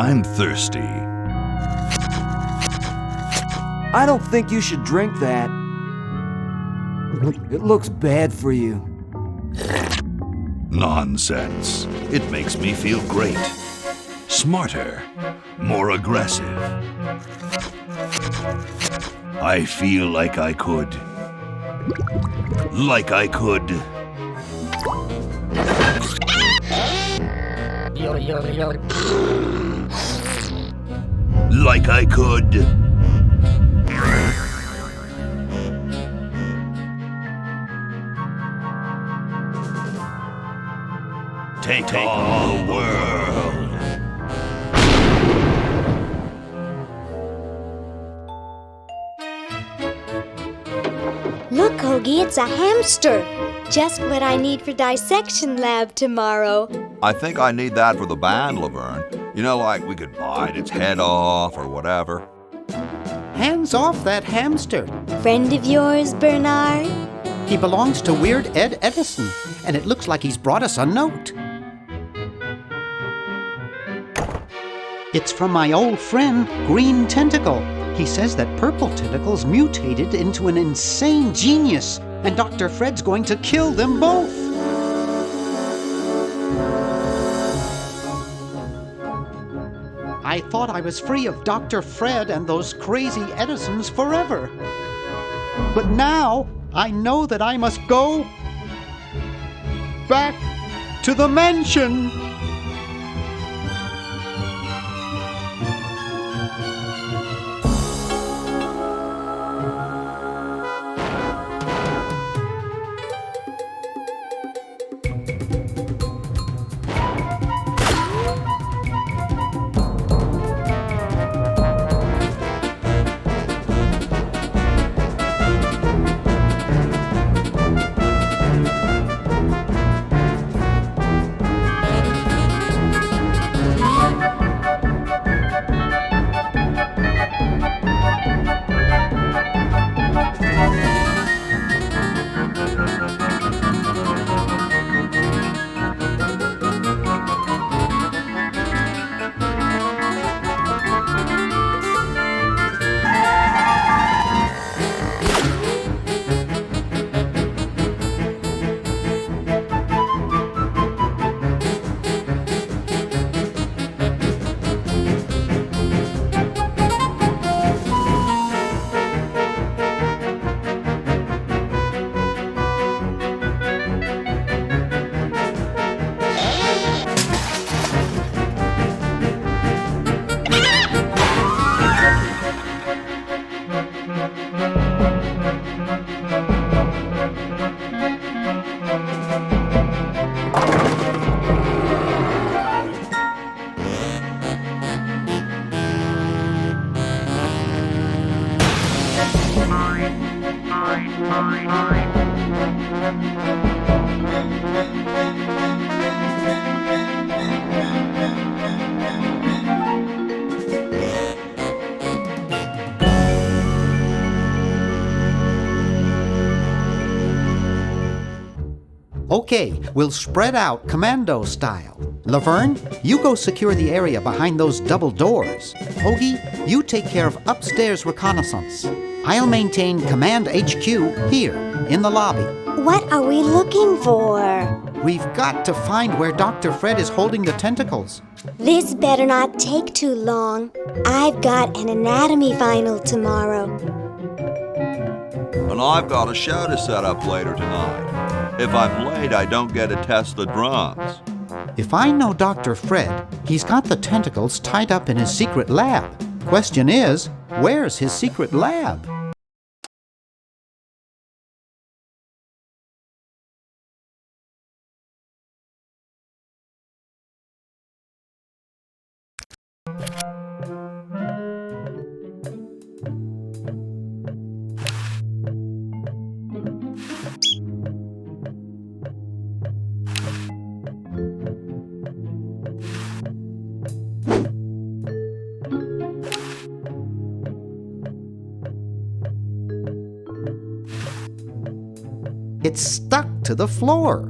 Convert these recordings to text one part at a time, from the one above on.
I'm thirsty. I don't think you should drink that. It looks bad for you. Nonsense. It makes me feel great. Smarter. More aggressive. I feel like I could. Like I could. Like I could. Take on the world. Look, Hoagie, it's a hamster. Just what I need for dissection lab tomorrow. I think I need that for the band, Laverne. You know, like we could bite its head off or whatever. Hands off that hamster. Friend of yours, Bernard? He belongs to Weird Ed Edison, and it looks like he's brought us a note. It's from my old friend, Green Tentacle. He says that Purple Tentacle's mutated into an insane genius, and Dr. Fred's going to kill them both. I thought I was free of Dr. Fred and those crazy Edisons forever. But now I know that I must go back to the mansion. Okay, we'll spread out commando style. Laverne, you go secure the area behind those double doors. Hoagie, you take care of upstairs reconnaissance. I'll maintain Command HQ here, in the lobby. What are we looking for? We've got to find where Dr. Fred is holding the tentacles. This better not take too long. I've got an anatomy final tomorrow. And I've got a show to set up later tonight. If I'm late, I don't get to test the drums. If I know Dr. Fred, he's got the tentacles tied up in his secret lab. Question is, where's his secret lab? It's stuck to the floor.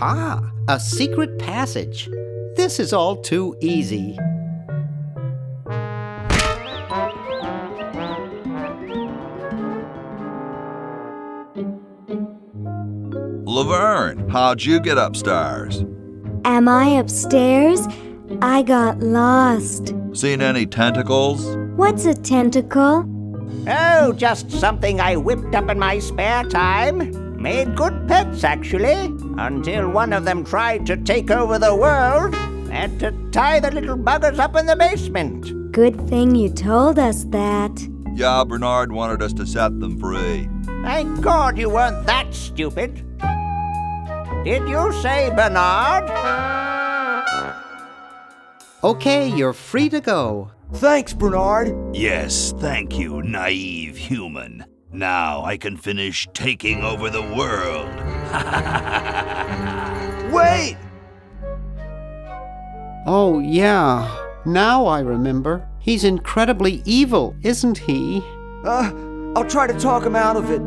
Aha! A secret passage. This is all too easy. Laverne, how'd you get upstairs? Am I upstairs? I got lost. Seen any tentacles? What's a tentacle? Oh, just something I whipped up in my spare time. Made good pets, actually, until one of them tried to take over the world. Had to tie the little buggers up in the basement. Good thing you told us that. Yeah, Bernard wanted us to set them free. Thank God you weren't that stupid. Did you say Bernard? Okay, you're free to go. Thanks, Bernard. Yes, thank you, naive human. Now I can finish taking over the world. Wait! Oh, yeah. Now I remember. He's incredibly evil, isn't he? I'll try to talk him out of it.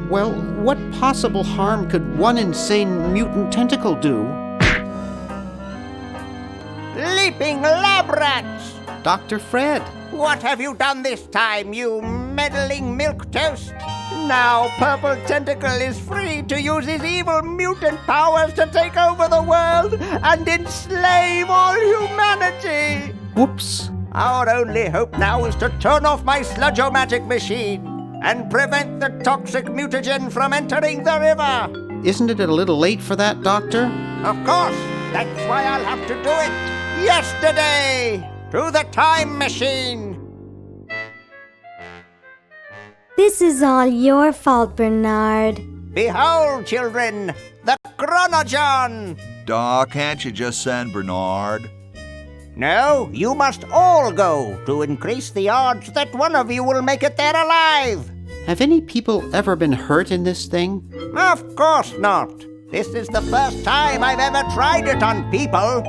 Well, what possible harm could one insane mutant tentacle do? Leaping lab rats! Dr. Fred. What have you done this time, you meddling milquetoast? Now Purple Tentacle is free to use his evil mutant powers to take over the world and enslave all humanity! Whoops. Our only hope now is to turn off my sludge-o-matic machine and prevent the toxic mutagen from entering the river. Isn't it a little late for that, Doctor? Of course, that's why I'll have to do it yesterday through the time machine. This is all your fault, Bernard. Behold, children, the Chronogon! Doc, can't you just send Bernard? No, you must all go to increase the odds that one of you will make it there alive. Have any people ever been hurt in this thing? Of course not. This is the first time I've ever tried it on people.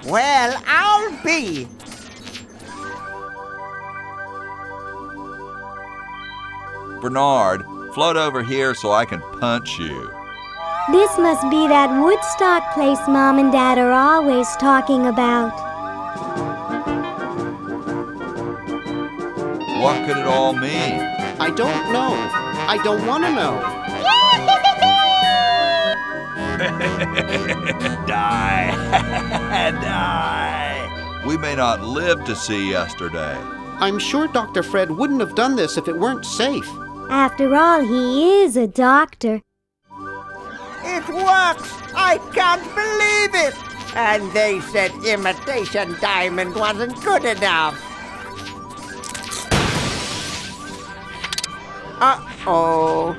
Well, I'll be. Bernard, float over here so I can punch you. This must be that Woodstock place Mom and Dad are always talking about. What could it all mean? I don't know. I don't want to know. Die! Die! We may not live to see yesterday. I'm sure Dr. Fred wouldn't have done this if it weren't safe. After all, he is a doctor. It works! I can't believe it! And they said imitation diamond wasn't good enough. Uh-oh.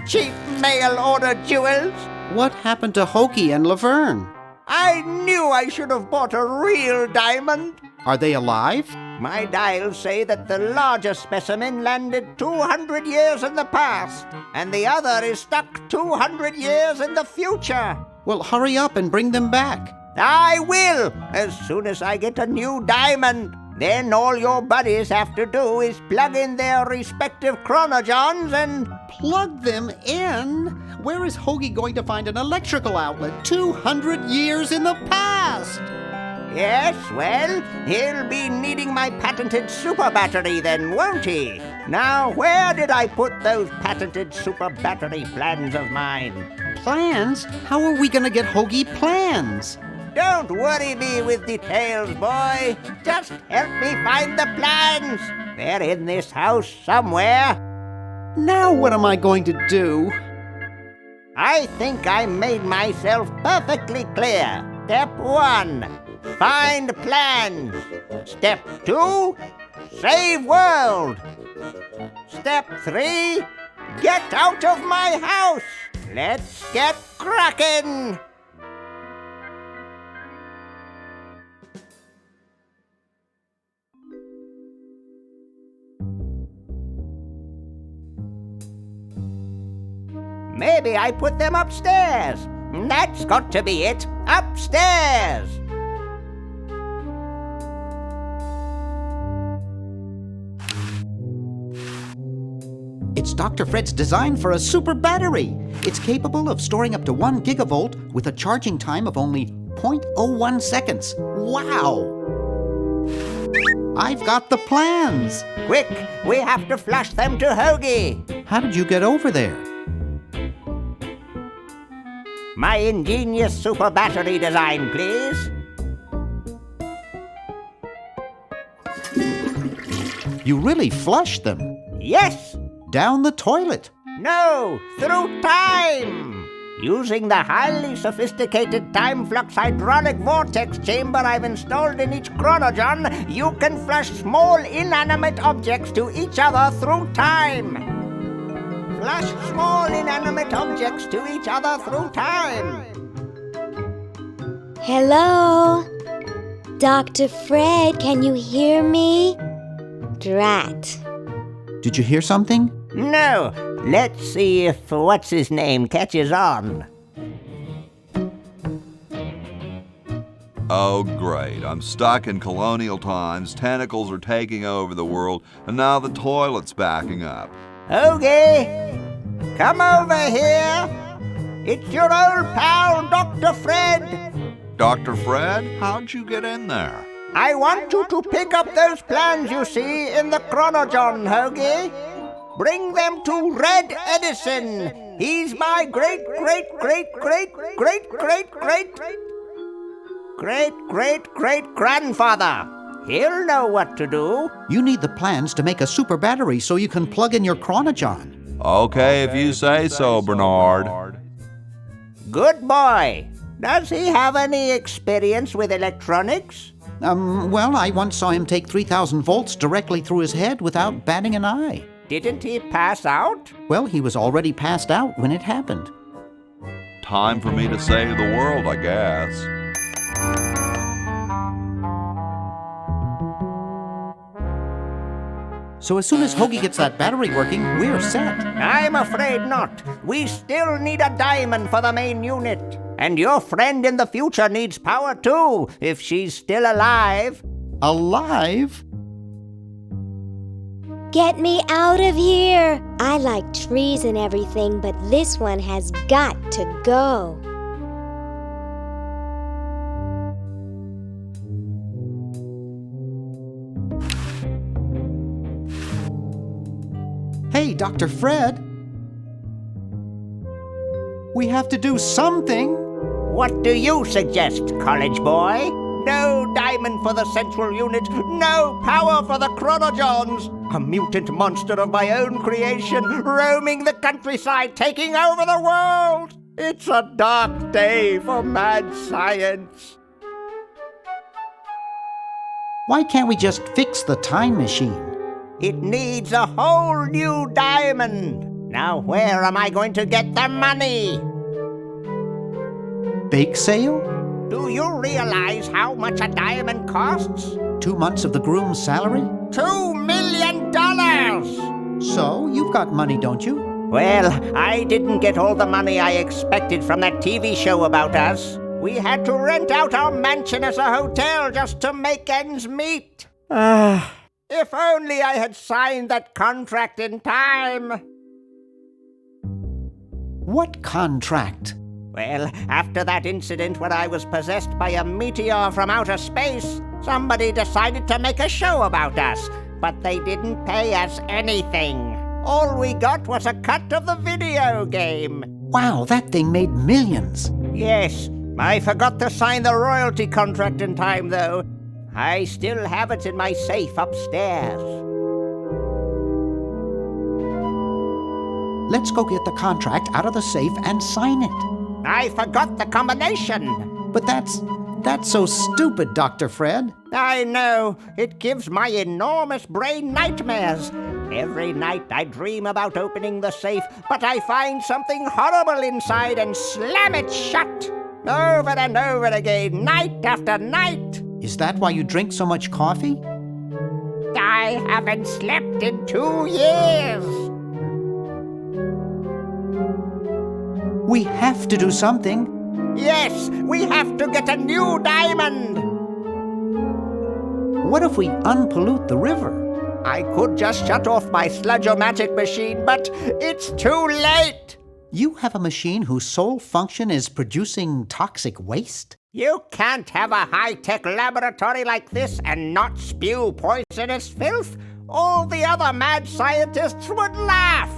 Cheap mail-order jewels. What happened to Hoagie and Laverne? I knew I should have bought a real diamond. Are they alive? My dials say that the larger specimen landed 200 years in the past, and the other is stuck 200 years in the future. Well, hurry up and bring them back. I will, as soon as I get a new diamond. Then all your buddies have to do is plug in their respective chronogons and... Plug them in? Where is Hoagie going to find an electrical outlet 200 years in the past? Yes, well, he'll be needing my patented super battery then, won't he? Now, where did I put those patented super battery plans of mine? Plans? How are we going to get Hoagie plans? Don't worry me with details, boy. Just help me find the plans. They're in this house somewhere. Now what am I going to do? I think I made myself perfectly clear. Step 1, find plans. Step 2, save world. Step 3, get out of my house. Let's get cracking. Maybe I put them upstairs. That's got to be it. Upstairs. It's Dr. Fred's design for a super battery. It's capable of storing up to 1 gigavolt with a charging time of only 0.01 seconds. Wow! I've got the plans. Quick, we have to flush them to Hoagie. How did you get over there? My ingenious super battery design, please. You really flushed them. Yes. Down the toilet. No, through time. Using the highly sophisticated time flux hydraulic vortex chamber I've installed in each chronogon, you can flush small inanimate objects to each other through time. Flush small inanimate objects to each other through time. Hello? Dr. Fred, can you hear me? Drat. Did you hear something? No. Let's see if what's-his-name catches on. Oh, great. I'm stuck in colonial times, tentacles are taking over the world, and now the toilet's backing up. Hoagie, come over here. It's your old pal, Dr. Fred. Dr. Fred, how'd you get in there? I want you to pick up those plans you see in the chronogon, Hoagie. Bring them to Red Edison. He's my great-great-great-great-great-great-great-great-grandfather. He'll know what to do. You need the plans to make a super battery so you can plug in your chronogon. Okay, if you say so, Bernard. Good boy. Does he have any experience with electronics? Well, I once saw him take 3,000 volts directly through his head without batting an eye. Didn't he pass out? Well, he was already passed out when it happened. Time for me to save the world, I guess. So as soon as Hoagie gets that battery working, we're set. I'm afraid not. We still need a diamond for the main unit. And your friend in the future needs power too, if she's still alive. Alive? Get me out of here! I like trees and everything, but this one has got to go. Hey, Dr. Fred. We have to do something. What do you suggest, college boy? No diamond for the central unit, no power for the chronogons. A mutant monster of my own creation, roaming the countryside, taking over the world. It's a dark day for mad science. Why can't we just fix the time machine? It needs a whole new diamond. Now where am I going to get the money? Bake sale? Do you realize how much a diamond costs? 2 months of the groom's salary? $2 million! So, you've got money, don't you? Well, I didn't get all the money I expected from that TV show about us. We had to rent out our mansion as a hotel just to make ends meet. If only I had signed that contract in time. What contract? Well, after that incident when I was possessed by a meteor from outer space, somebody decided to make a show about us, but they didn't pay us anything. All we got was a cut of the video game. Wow, that thing made millions. Yes, I forgot to sign the royalty contract in time, though. I still have it in my safe upstairs. Let's go get the contract out of the safe and sign it. I forgot the combination. But that's so stupid, Dr. Fred. I know. It gives my enormous brain nightmares. Every night I dream about opening the safe, but I find something horrible inside and slam it shut. Over and over again, night after night. Is that why you drink so much coffee? I haven't slept in 2 years. We have to do something. Yes, we have to get a new diamond. What if we unpollute the river? I could just shut off my sludge-o-matic machine, but it's too late. You have a machine whose sole function is producing toxic waste? You can't have a high-tech laboratory like this and not spew poisonous filth. All the other mad scientists would laugh.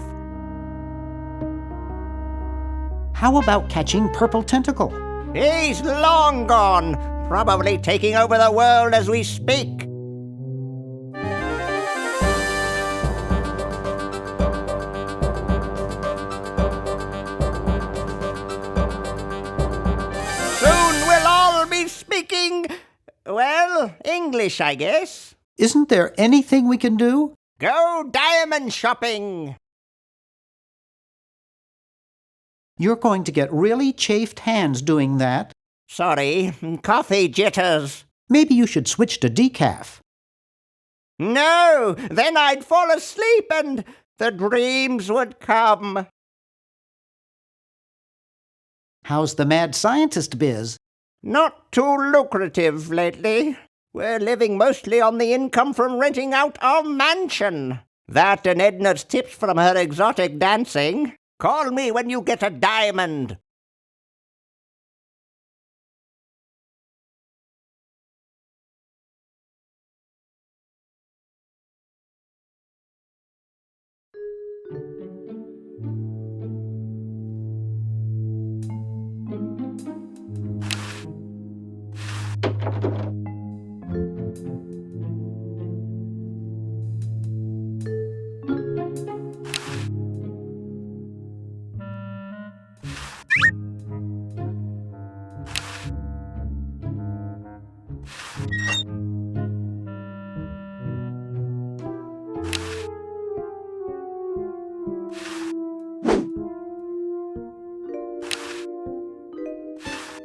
How about catching Purple Tentacle? He's long gone, probably taking over the world as we speak. Soon we'll all be speaking, well, English, I guess. Isn't there anything we can do? Go diamond shopping. You're going to get really chafed hands doing that. Sorry, coffee jitters. Maybe you should switch to decaf. No, then I'd fall asleep and the dreams would come. How's the mad scientist biz? Not too lucrative lately. We're living mostly on the income from renting out our mansion. That and Edna's tips from her exotic dancing. Call me when you get a diamond.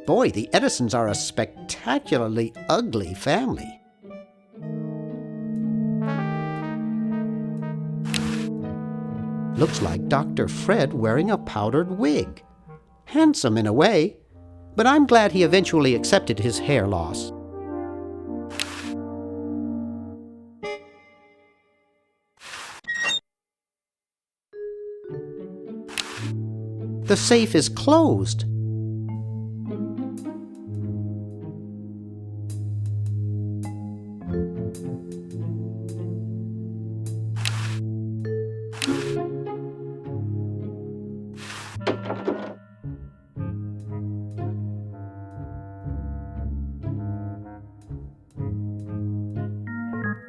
Boy, the Edisons are a spectacularly ugly family. Looks like Dr. Fred wearing a powdered wig. Handsome in a way, but I'm glad he eventually accepted his hair loss. The safe is closed.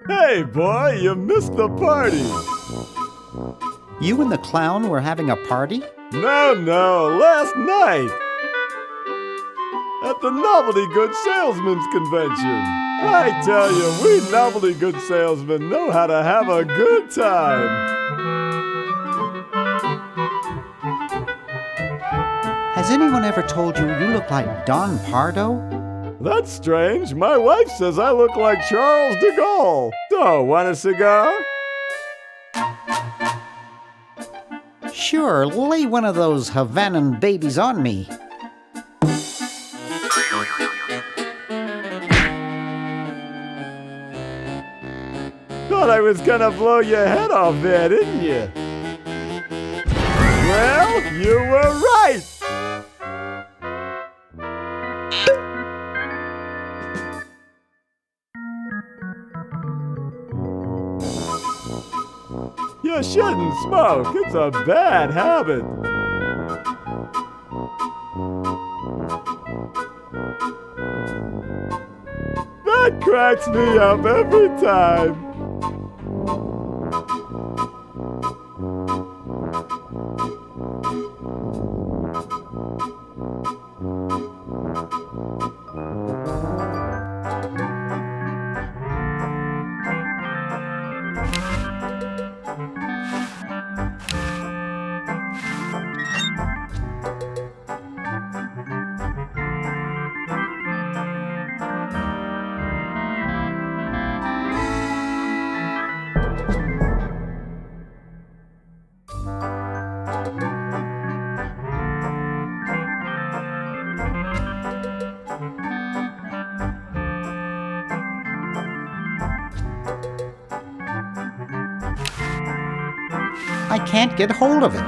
Hey, boy, you missed the party. You and the clown were having a party? No, last night. At the Novelty Good Salesmen's Convention. I tell you, we novelty good salesmen know how to have a good time. Has anyone ever told you you look like Don Pardo? That's strange. My wife says I look like Charles de Gaulle. So, want a cigar? Sure, lay one of those Havanan babies on me. Thought I was gonna blow your head off there, didn't you? Well, you were right! You shouldn't smoke. It's a bad habit. That cracks me up every time. can't get hold of it.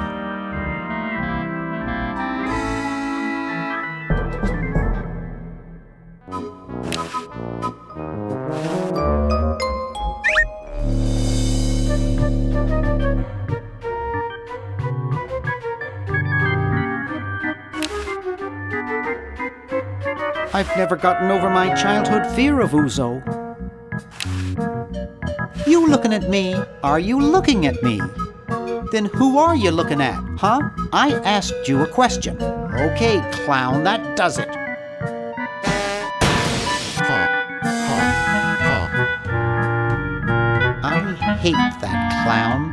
I've never gotten over my childhood fear of Uzo. You looking at me? Are you looking at me? Then who are you looking at, huh? I asked you a question. Okay, clown, that does it. I hate that clown.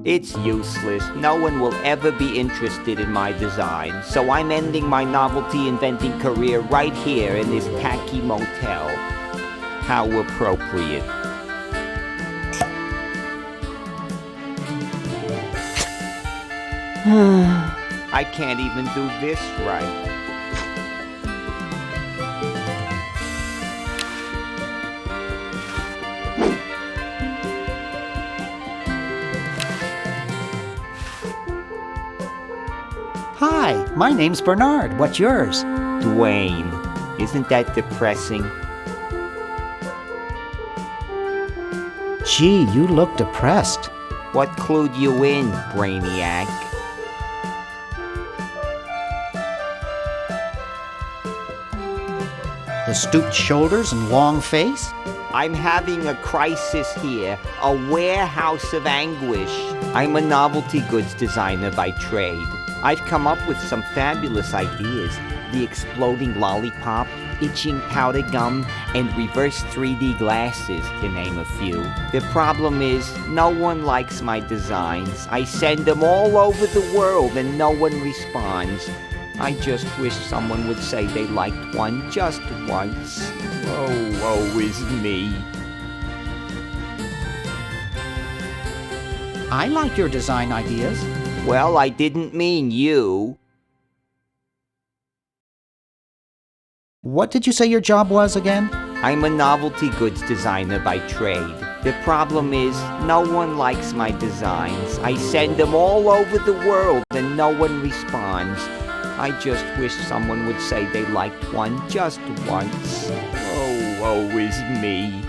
It's useless. No one will ever be interested in my design, so I'm ending my novelty inventing career right here in this tacky motel. How appropriate. I can't even do this right. Hi, my name's Bernard. What's yours? Dwayne, isn't that depressing? Gee, you look depressed. What clued you in, Brainiac? The stooped shoulders and long face? I'm having a crisis here, a warehouse of anguish. I'm a novelty goods designer by trade. I've come up with some fabulous ideas. The exploding lollipop, itching powder gum, and reverse 3D glasses, to name a few. The problem is, no one likes my designs. I send them all over the world and no one responds. I just wish someone would say they liked one just once. Oh, woe is me. I like your design ideas. Well, I didn't mean you. What did you say your job was again? I'm a novelty goods designer by trade. The problem is, no one likes my designs. I send them all over the world and no one responds. I just wish someone would say they liked one just once. Oh, woe is me.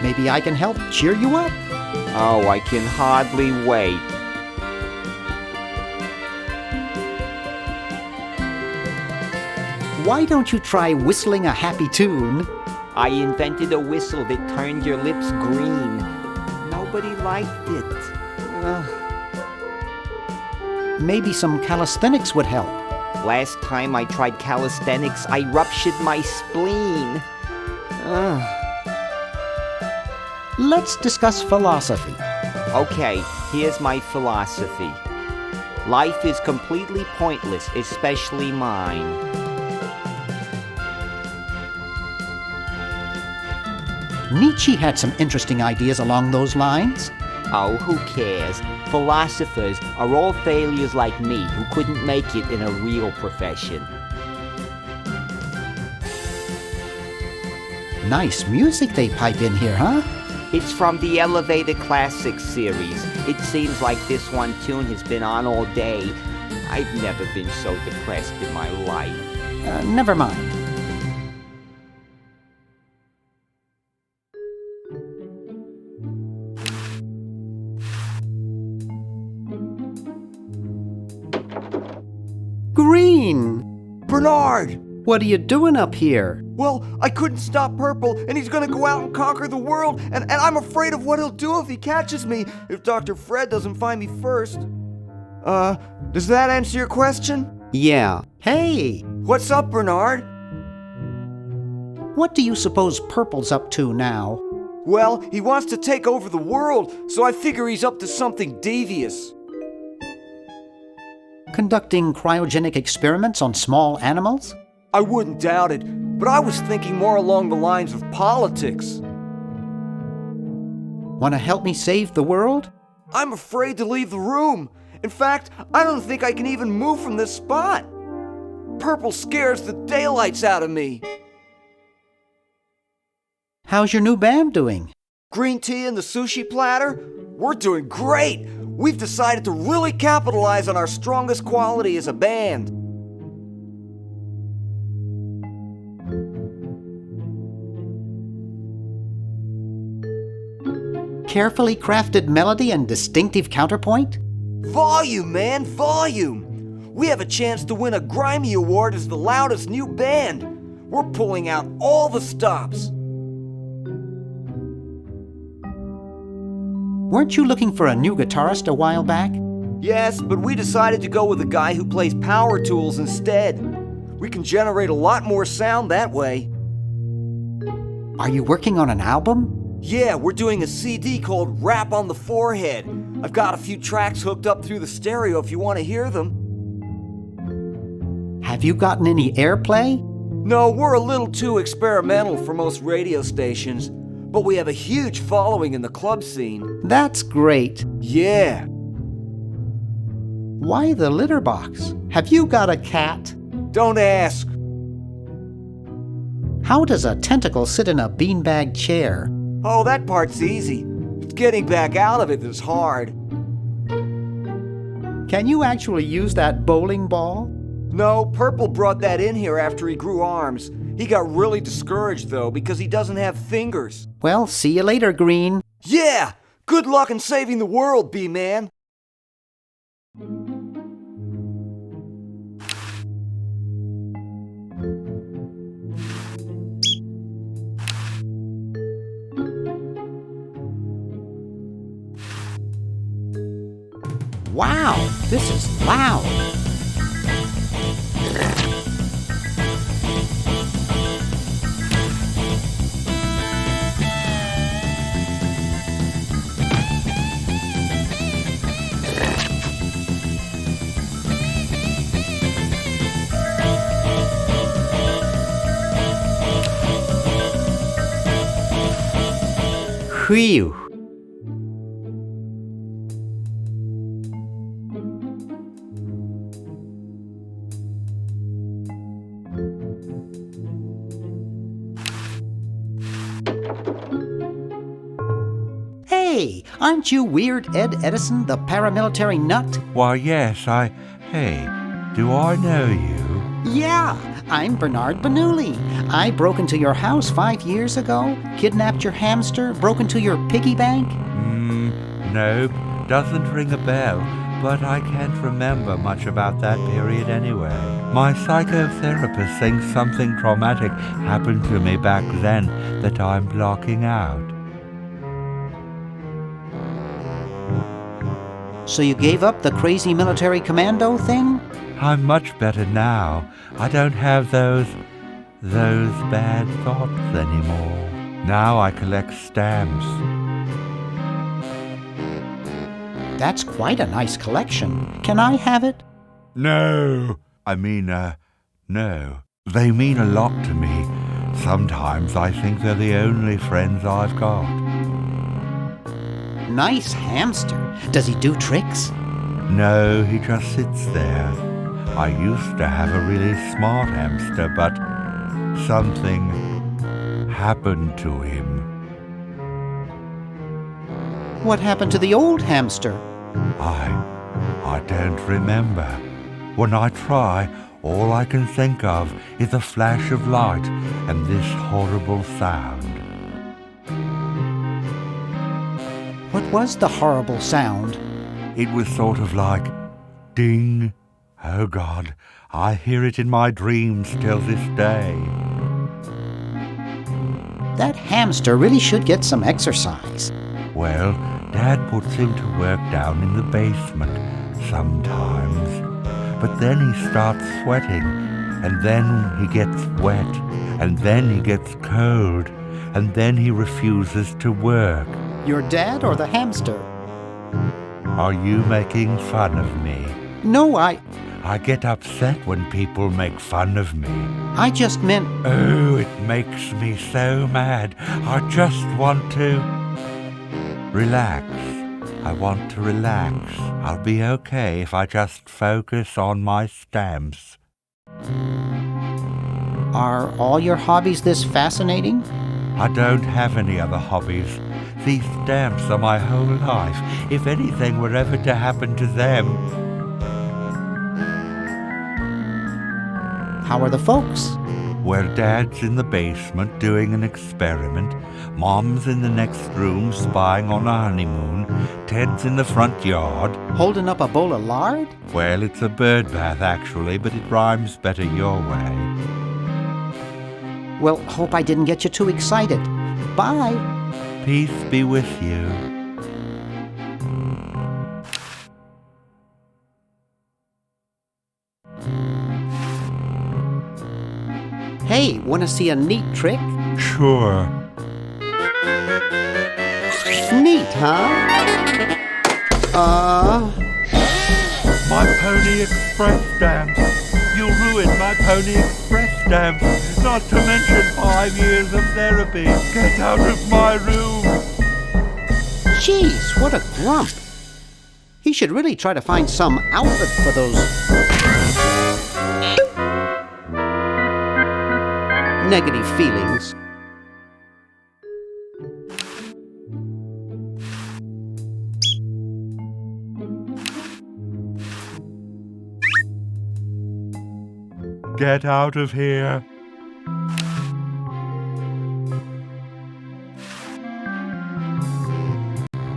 Maybe I can help cheer you up. Oh, I can hardly wait. Why don't you try whistling a happy tune? I invented a whistle that turned your lips green. Nobody liked it. Maybe some calisthenics would help. Last time I tried calisthenics, I ruptured my spleen. Let's discuss philosophy. Okay, here's my philosophy. Life is completely pointless, especially mine. Nietzsche had some interesting ideas along those lines. Oh, who cares? Philosophers are all failures like me who couldn't make it in a real profession. Nice music they pipe in here, huh? It's from the Elevator Classics series. It seems like this one tune has been on all day. I've never been so depressed in my life. Never mind. Green! Bernard! What are you doing up here? Well, I couldn't stop Purple, and he's gonna go out and conquer the world, and I'm afraid of what he'll do if he catches me, if Dr. Fred doesn't find me first. Does that answer your question? Yeah. Hey! What's up, Bernard? What do you suppose Purple's up to now? Well, he wants to take over the world, so I figure he's up to something devious. Conducting cryogenic experiments on small animals? I wouldn't doubt it, but I was thinking more along the lines of politics. Want to help me save the world? I'm afraid to leave the room. In fact, I don't think I can even move from this spot. Purple scares the daylights out of me. How's your new band doing? Green tea and the sushi platter? We're doing great. We've decided to really capitalize on our strongest quality as a band. Carefully crafted melody and distinctive counterpoint? Volume, man, volume! We have a chance to win a Grimy Award as the loudest new band. We're pulling out all the stops. Weren't you looking for a new guitarist a while back? Yes, but we decided to go with a guy who plays power tools instead. We can generate a lot more sound that way. Are you working on an album? Yeah, we're doing a CD called Rap on the Forehead. I've got a few tracks hooked up through the stereo if you want to hear them. Have you gotten any airplay? No, we're a little too experimental for most radio stations, but we have a huge following in the club scene. That's great. Yeah. Why the litter box? Have you got a cat? Don't ask. How does a tentacle sit in a beanbag chair? Oh, that part's easy. It's getting back out of it that's hard. Can you actually use that bowling ball? No, Purple brought that in here after he grew arms. He got really discouraged, though, because he doesn't have fingers. Well, see you later, Green. Yeah! Good luck in saving the world, B-Man! Wow, this is loud. Whew. Hey, aren't you Weird Ed Edison, the paramilitary nut? Why, yes, Hey, do I know you? Yeah, I'm Bernard Bernoulli. I broke into your house 5 years ago, kidnapped your hamster, broke into your piggy bank. Nope, doesn't ring a bell, but I can't remember much about that period anyway. My psychotherapist thinks something traumatic happened to me back then that I'm blocking out. So you gave up the crazy military commando thing? I'm much better now. I don't have those bad thoughts anymore. Now I collect stamps. That's quite a nice collection. Can I have it? No. No. They mean a lot to me. Sometimes I think they're the only friends I've got. Nice hamster. Does he do tricks? No, he just sits there. I used to have a really smart hamster, but something happened to him. What happened to the old hamster? I don't remember. When I try, all I can think of is a flash of light and this horrible sound. What was the horrible sound? It was sort of like ding. Oh God, I hear it in my dreams till this day. That hamster really should get some exercise. Well, Dad puts him to work down in the basement sometimes. But then he starts sweating, and then he gets wet, and then he gets cold, and then he refuses to work. Your dad or the hamster? Are you making fun of me? No, I get upset when people make fun of me. I just meant... Oh, it makes me so mad. I just want to relax. I want to relax. I'll be okay if I just focus on my stamps. Are all your hobbies this fascinating? I don't have any other hobbies. These stamps are my whole life. If anything were ever to happen to them... How are the folks? Well, Dad's in the basement doing an experiment. Mom's in the next room spying on a honeymoon. Ted's in the front yard. Holding up a bowl of lard? Well, it's a bird bath, actually, but it rhymes better your way. Well, hope I didn't get you too excited. Bye. Peace be with you. Hey, want to see a neat trick? Sure. Neat, huh? My Pony Express stamps. You ruined my Pony Express stamps. Not to mention 5 years of therapy. Get out of my room. Jeez, what a grump. He should really try to find some outlet for those... negative feelings. Get out of here.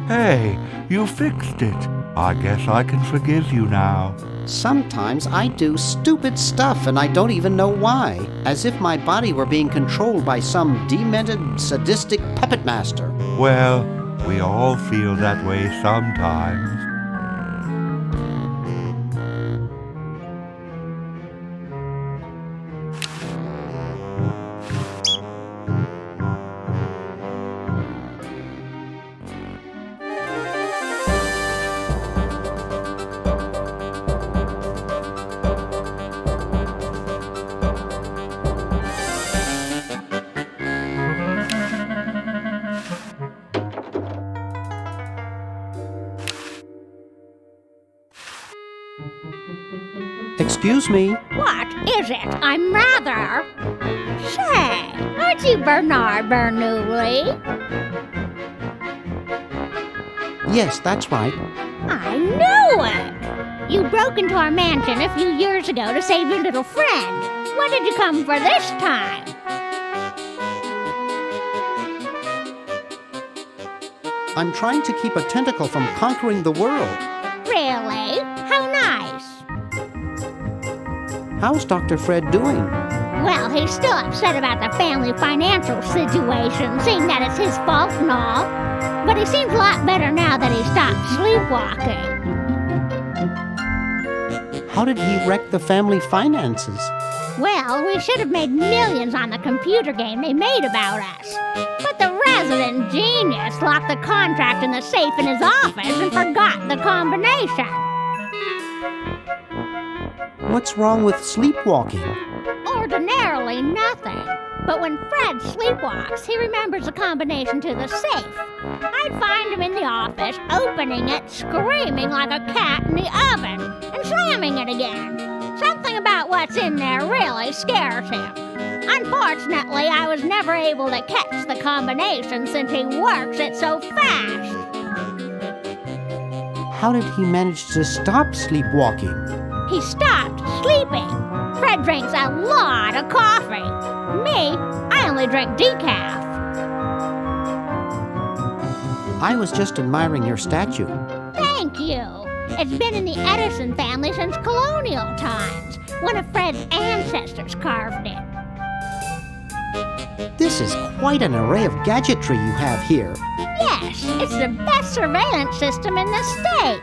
Hey, you fixed it. I guess I can forgive you now. Sometimes I do stupid stuff and I don't even know why, as if my body were being controlled by some demented, sadistic puppet master. Well, we all feel that way sometimes. Excuse me. What is it? I'm rather... Say, aren't you Bernard Bernoulli? Yes, that's right. I knew it! You broke into our mansion a few years ago to save your little friend. What did you come for this time? I'm trying to keep a tentacle from conquering the world. Really? How nice. How's Dr. Fred doing? Well, he's still upset about the family financial situation, seeing that it's his fault and all. But he seems a lot better now that he stopped sleepwalking. How did he wreck the family finances? Well, we should have made millions on the computer game they made about us. But the resident genius locked the contract in the safe in his office and forgot the combination. What's wrong with sleepwalking? Ordinarily nothing. But when Fred sleepwalks, he remembers the combination to the safe. I'd find him in the office, opening it, screaming like a cat in the oven, and slamming it again. Something about what's in there really scares him. Unfortunately, I was never able to catch the combination since he works it so fast. How did he manage to stop sleepwalking? He stopped sleeping. Fred drinks a lot of coffee. Me, I only drink decaf. I was just admiring your statue. Thank you. It's been in the Edison family since colonial times. One of Fred's ancestors carved it. This is quite an array of gadgetry you have here. Yes, it's the best surveillance system in the state.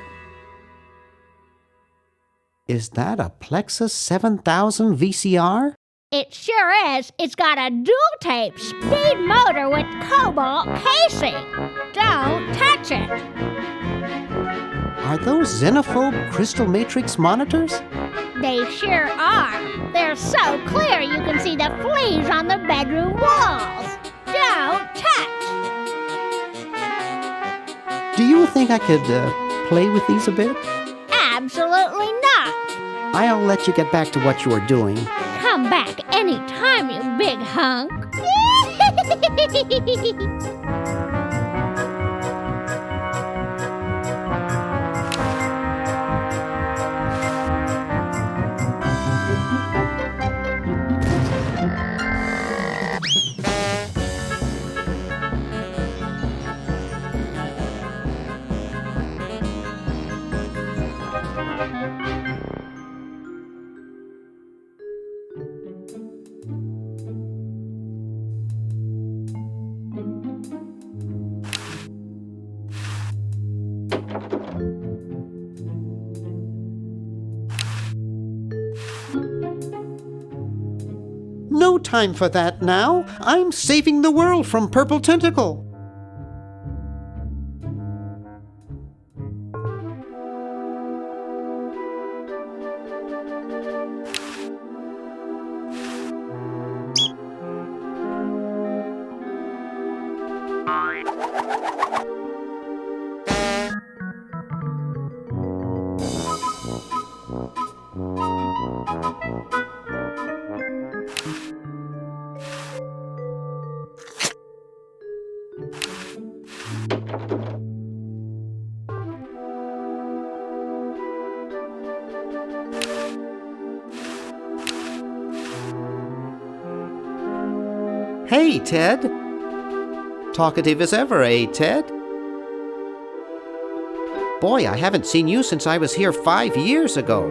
Is that a Plexus 7000 VCR? It sure is. It's got a dual-tape speed motor with cobalt casing. Don't touch it. Are those xenophobe crystal matrix monitors? They sure are. They're so clear you can see the fleas on the bedroom walls. Don't touch. Do you think I could play with these a bit? Absolutely not. I'll let you get back to what you are doing. Come back anytime, you big hunk. No time for that now. I'm saving the world from Purple Tentacle. Hey, Ted. Talkative as ever, eh, Ted? Boy, I haven't seen you since I was here 5 years ago.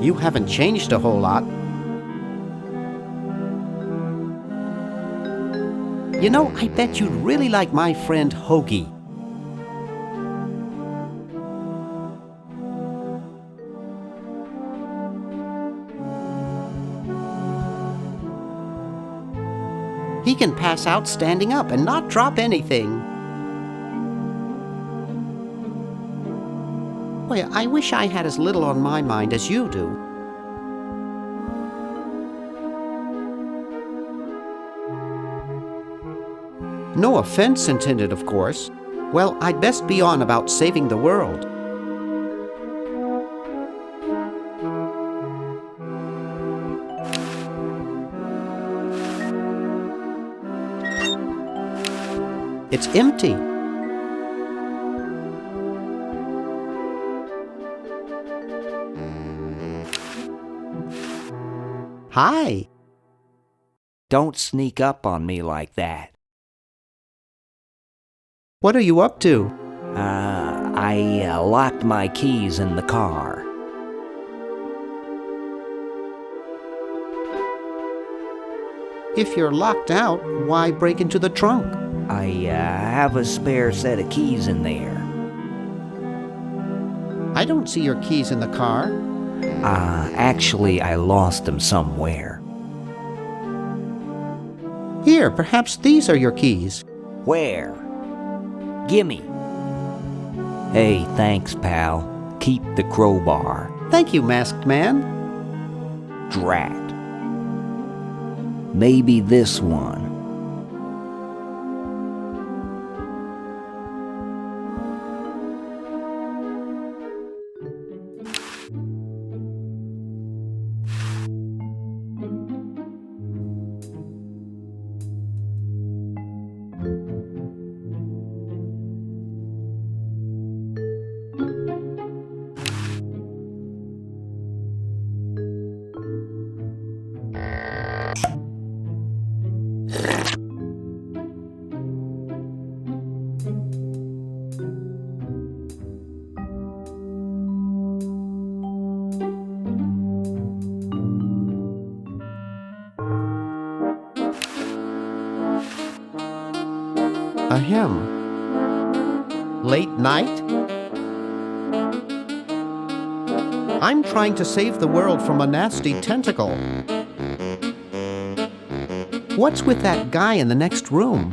You haven't changed a whole lot. You know, I bet you'd really like my friend Hoagie. He can pass out standing up and not drop anything. Boy, I wish I had as little on my mind as you do. No offense intended, of course. Well, I'd best be on about saving the world. It's empty. Hi. Don't sneak up on me like that. What are you up to? I locked my keys in the car. If you're locked out, why break into the trunk? I have a spare set of keys in there. I don't see your keys in the car. Actually, I lost them somewhere. Here, perhaps these are your keys. Where? Gimme. Hey, thanks, pal. Keep the crowbar. Thank you, masked man. Drat. Maybe this one. Ahem. Late night? I'm trying to save the world from a nasty tentacle. What's with that guy in the next room?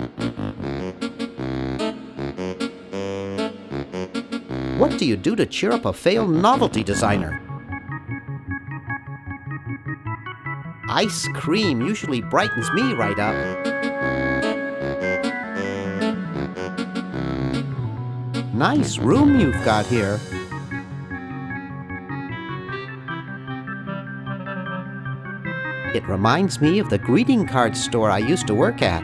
What do you do to cheer up a failed novelty designer? Ice cream usually brightens me right up. Nice room you've got here. It reminds me of the greeting card store I used to work at.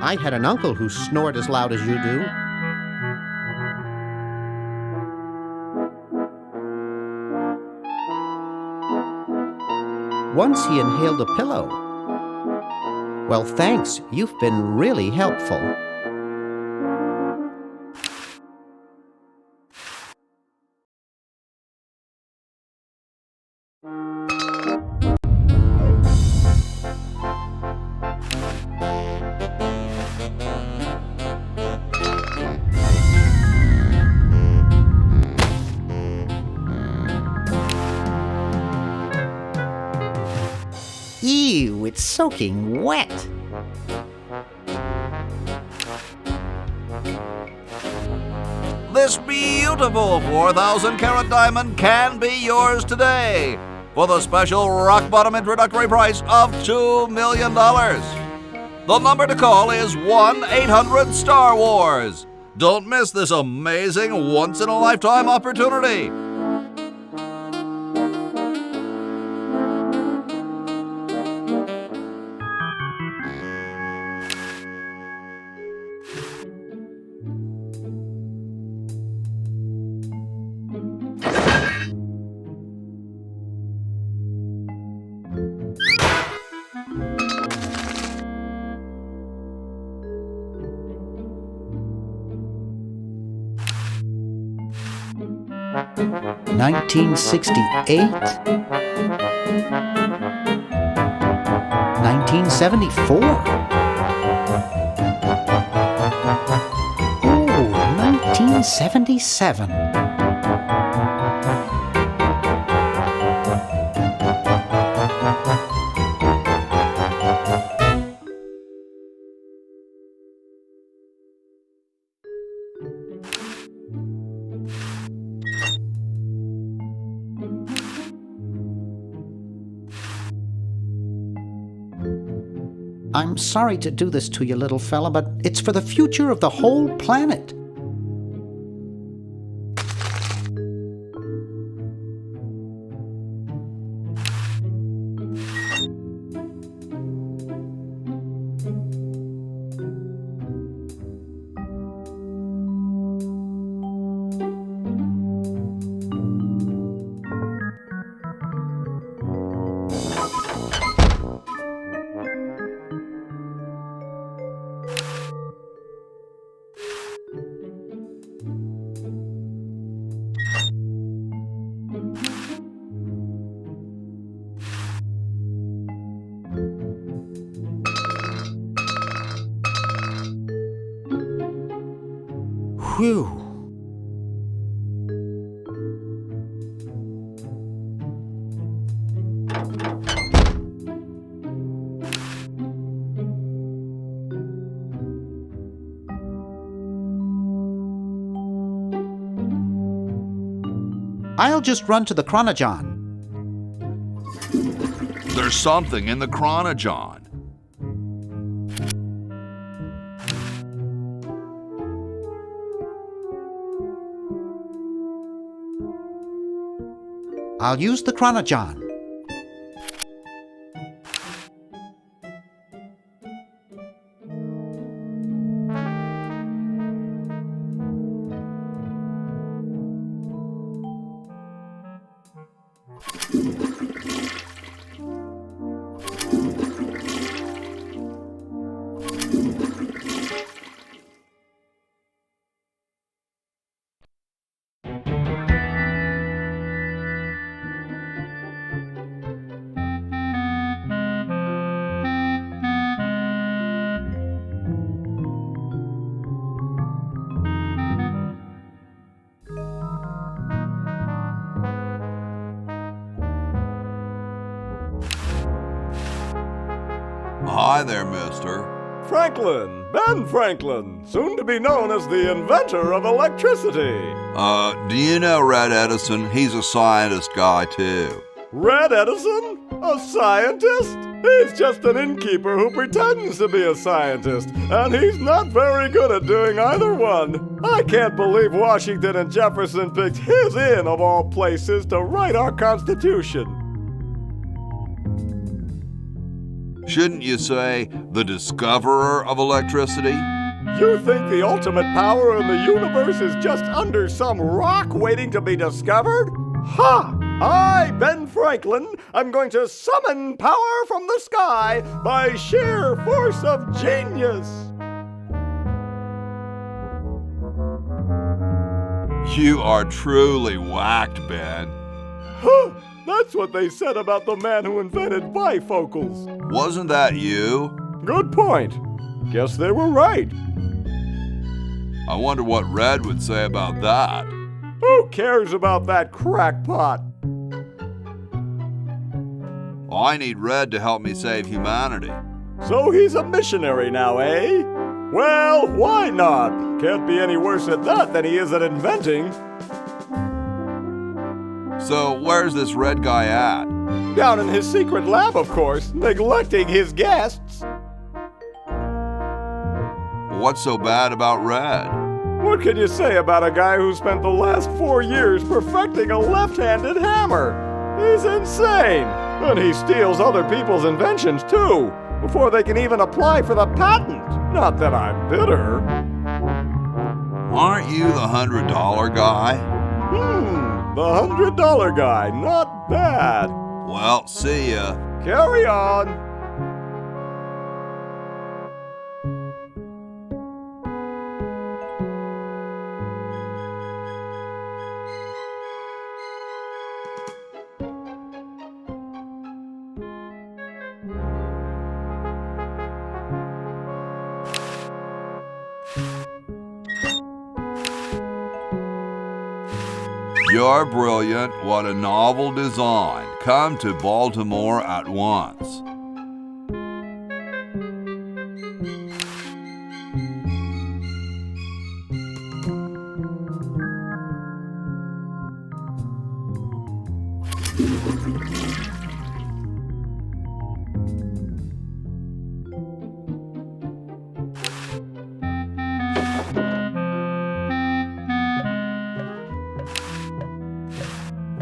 I had an uncle who snored as loud as you do. Once he inhaled a pillow. Well, thanks. You've been really helpful. Ew, it's soaking wet. This beautiful 4,000-carat diamond can be yours today for the special rock-bottom introductory price of $2 million. The number to call is 1-800-STAR-WARS. Don't miss this amazing once-in-a-lifetime opportunity. $1968? $1974? Oh, 1977. I'm sorry to do this to you, little fella, but it's for the future of the whole planet. Whew. I'll just run to the Chronogon. There's something in the chronogon. I'll use the chronogon. Hi there, mister. Franklin, Ben Franklin, soon to be known as the inventor of electricity. Do you know Red Edison? He's a scientist guy, too. Red Edison? A scientist? He's just an innkeeper who pretends to be a scientist, and he's not very good at doing either one. I can't believe Washington and Jefferson picked his inn, of all places, to write our Constitution. Shouldn't you say the discoverer of electricity? You think the ultimate power in the universe is just under some rock waiting to be discovered? Ha! I, Ben Franklin, am going to summon power from the sky by sheer force of genius. You are truly whacked, Ben. Huh! That's what they said about the man who invented bifocals. Wasn't that you? Good point. Guess they were right. I wonder what Red would say about that. Who cares about that crackpot? I need Red to help me save humanity. So he's a missionary now, eh? Well, why not? Can't be any worse at that than he is at inventing. So where's this Red guy at? Down in his secret lab, of course, neglecting his guests. What's so bad about Red? What can you say about a guy who spent the last 4 years perfecting a left-handed hammer? He's insane! And he steals other people's inventions, too, before they can even apply for the patent. Not that I'm bitter. Aren't you the $100 guy? The $100 guy, not bad. Well, see ya. Carry on. You're brilliant. What a novel design. Come to Baltimore at once.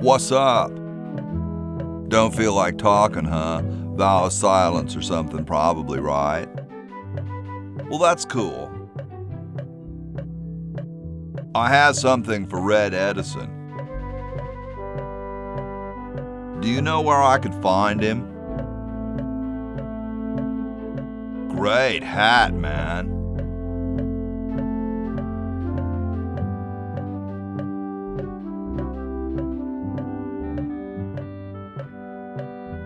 What's up? Don't feel like talking, huh? Vow of silence or something, probably, right? Well, that's cool. I had something for Red Edison. Do you know where I could find him? Great hat, man.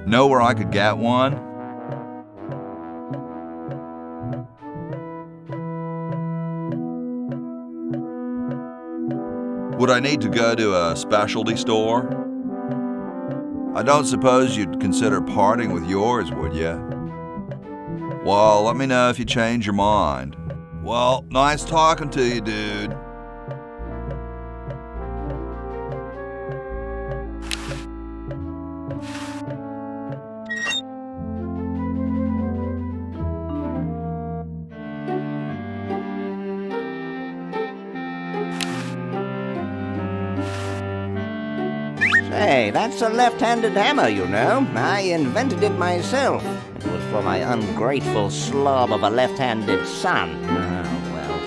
Know where I could get one? Would I need to go to a specialty store? I don't suppose you'd consider parting with yours, would you? Well, let me know if you change your mind. Well, nice talking to you, dude. Hey, that's a left-handed hammer, you know. I invented it myself. It was for my ungrateful slob of a left-handed son. Oh, well.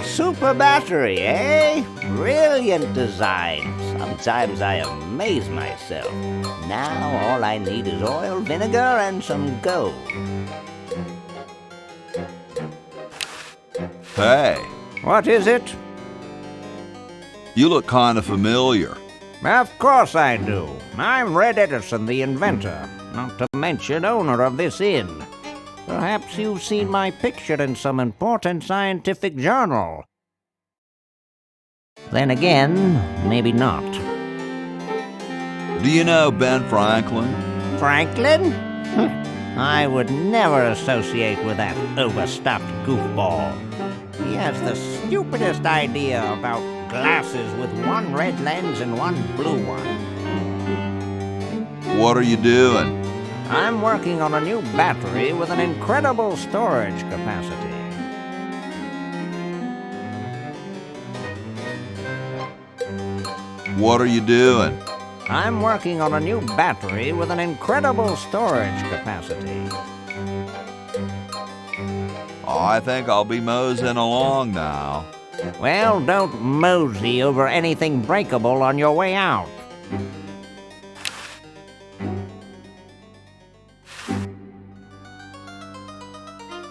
Super battery, eh? Brilliant design. Sometimes I amaze myself. Now all I need is oil, vinegar, and some gold. Hey, What is it? you look kind of familiar. Of course I do. I'm Red Edison, the inventor, not to mention owner of this inn. Perhaps you've seen my picture in some important scientific journal. Then again, maybe not. Do you know Ben Franklin? Franklin? I would never associate with that overstuffed goofball. He has the stupidest idea about glasses with one red lens and one blue one. What are you doing? I'm working on a new battery with an incredible storage capacity. What are you doing? I'm working on a new battery with an incredible storage capacity. Oh, I think I'll be moseying along now. Well, don't mosey over anything breakable on your way out.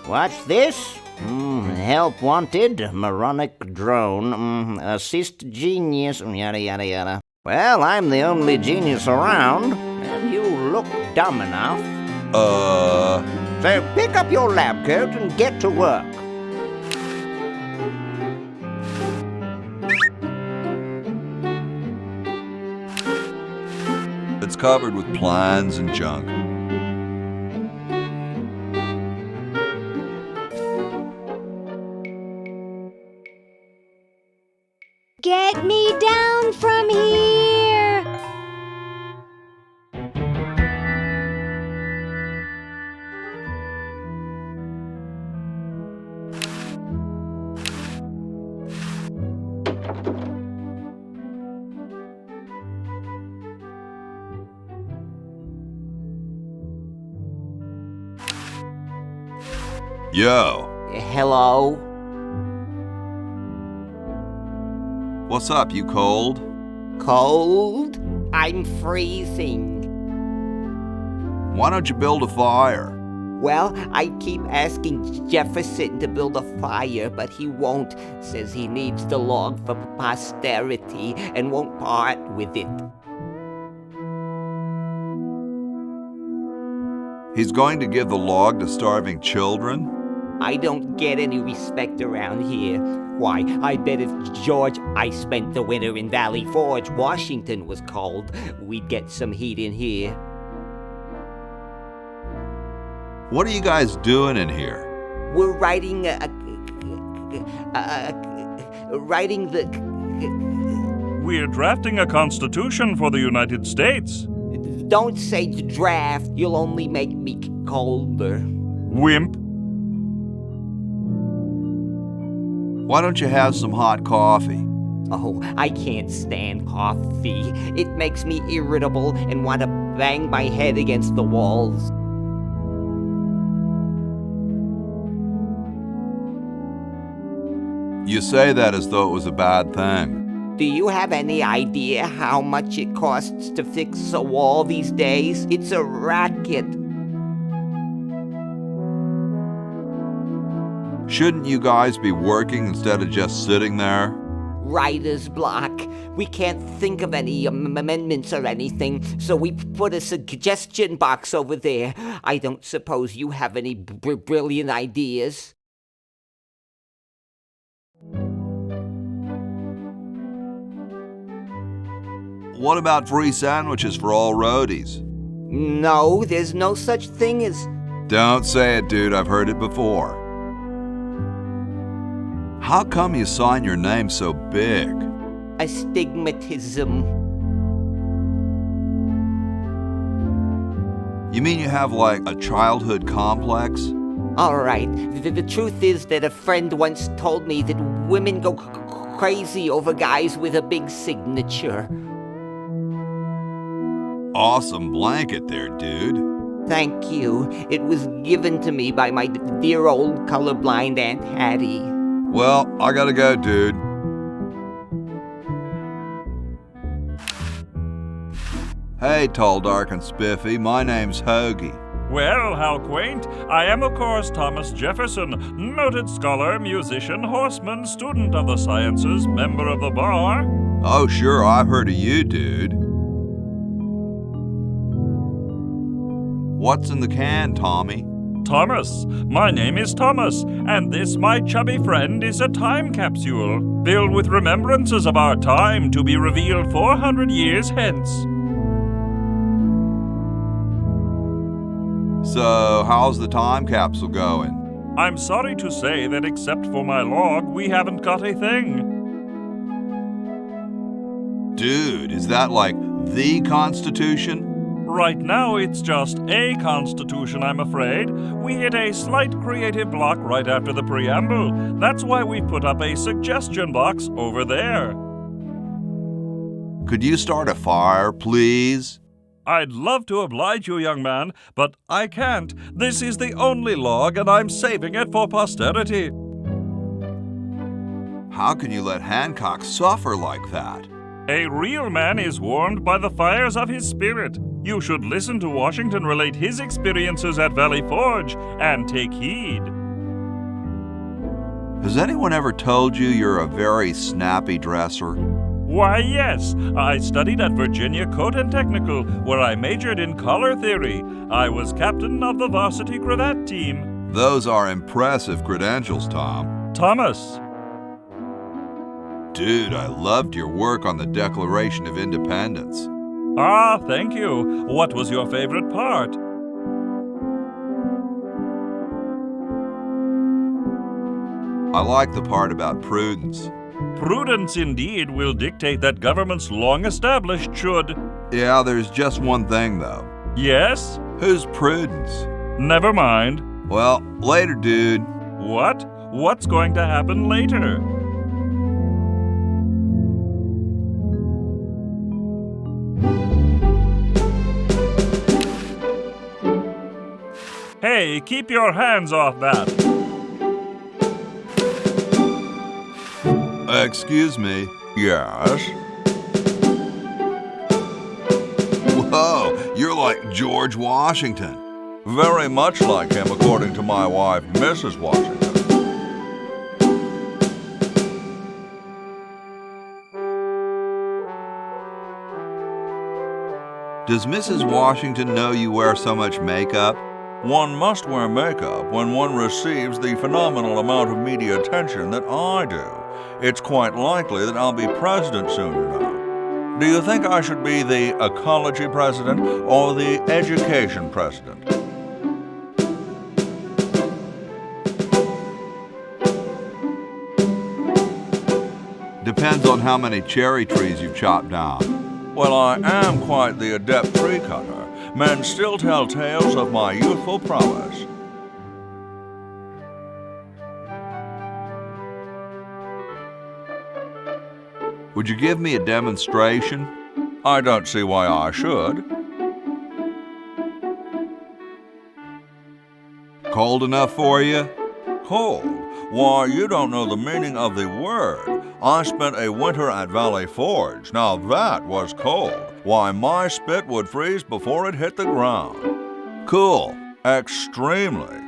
What's this? Help wanted, moronic drone, assist genius, yada yada yada. Well, I'm the only genius around, and you look dumb enough. So pick up your lab coat and get to work. It's covered with plans and junk. Get me down from here! Yo, Hello? what's up, you cold? Cold? I'm freezing. Why don't you build a fire? Well, I keep asking Jefferson to build a fire, but he won't. Says he needs the log for posterity and won't part with it. He's going to give the log to starving children? I don't get any respect around here. Why, I bet if George I spent the winter in Valley Forge, Washington was cold, we'd get some heat in here. What are you guys doing in here? We're writing We're drafting a constitution for the United States. Don't say draft, you'll only make me colder. Wimp. Why don't you have some hot coffee? Oh, I can't stand coffee. It makes me irritable and want to bang my head against the walls. You say that as though it was a bad thing. Do you have any idea how much it costs to fix a wall these days? It's a racket. Shouldn't you guys be working instead of just sitting there? Writer's block. We can't think of any amendments or anything, so we put a suggestion box over there. I don't suppose you have any brilliant ideas. What about free sandwiches for all roadies? No, there's no such thing as... Don't say it, dude. I've heard it before. How come you sign your name so big? astigmatism. You mean you have like a childhood complex? All right. The truth is that a friend once told me that women go crazy over guys with a big signature. Awesome blanket there, dude. Thank you. It was given to me by my dear old colorblind Aunt Hattie. Well, I gotta go, dude. Hey, tall, dark, and spiffy. My name's Hoagie. Well, how quaint. I am, of course, Thomas Jefferson, noted scholar, musician, horseman, student of the sciences, member of the bar. Oh, sure, I've heard of you, dude. What's in the can, Tommy? Thomas. My name is Thomas, and this, my chubby friend, is a time capsule, filled with remembrances of our time to be revealed 400 years hence. So, how's the time capsule going? I'm sorry to say that except for my log, we haven't got a thing. Dude, is that like the Constitution? Right now, it's just a constitution, I'm afraid. We hit a slight creative block right after the preamble. That's why we put up a suggestion box over there. Could you start a fire, please? I'd love to oblige you, young man, but I can't. This is the only log, and I'm saving it for posterity. How can you let Hancock suffer like that? A real man is warmed by the fires of his spirit. You should listen to Washington relate his experiences at Valley Forge and take heed. Has anyone ever told you you're a very snappy dresser? Why, yes. I studied at Virginia Tentacle, where I majored in color theory. I was captain of the varsity cravat team. Those are impressive credentials, Tom. Thomas. Dude, I loved your work on the Declaration of Independence. Ah, thank you. What was your favorite part? I like the part about prudence. Prudence indeed will dictate that governments long established should. Yeah, there's just one thing, though. Yes? Who's Prudence? Never mind. Well, later, dude. What? What's going to happen later? Hey, keep your hands off that. Excuse me. Yes? Whoa, you're like George Washington. Very much like him, according to my wife, Mrs. Washington. Does Mrs. Washington know you wear so much makeup? One must wear makeup when one receives the phenomenal amount of media attention that I do. It's quite likely that I'll be president soon, you know. Do you think I should be the ecology president or the education president? Depends on how many cherry trees you've chopped down. Well, I am quite the adept tree cutter. Men still tell tales of my youthful prowess. Would you give me a demonstration? I don't see why I should. Cold enough for you? Cold? Why, you don't know the meaning of the word. I spent a winter at Valley Forge. Now that was cold. Why, my spit would freeze before it hit the ground. Cool. Extremely.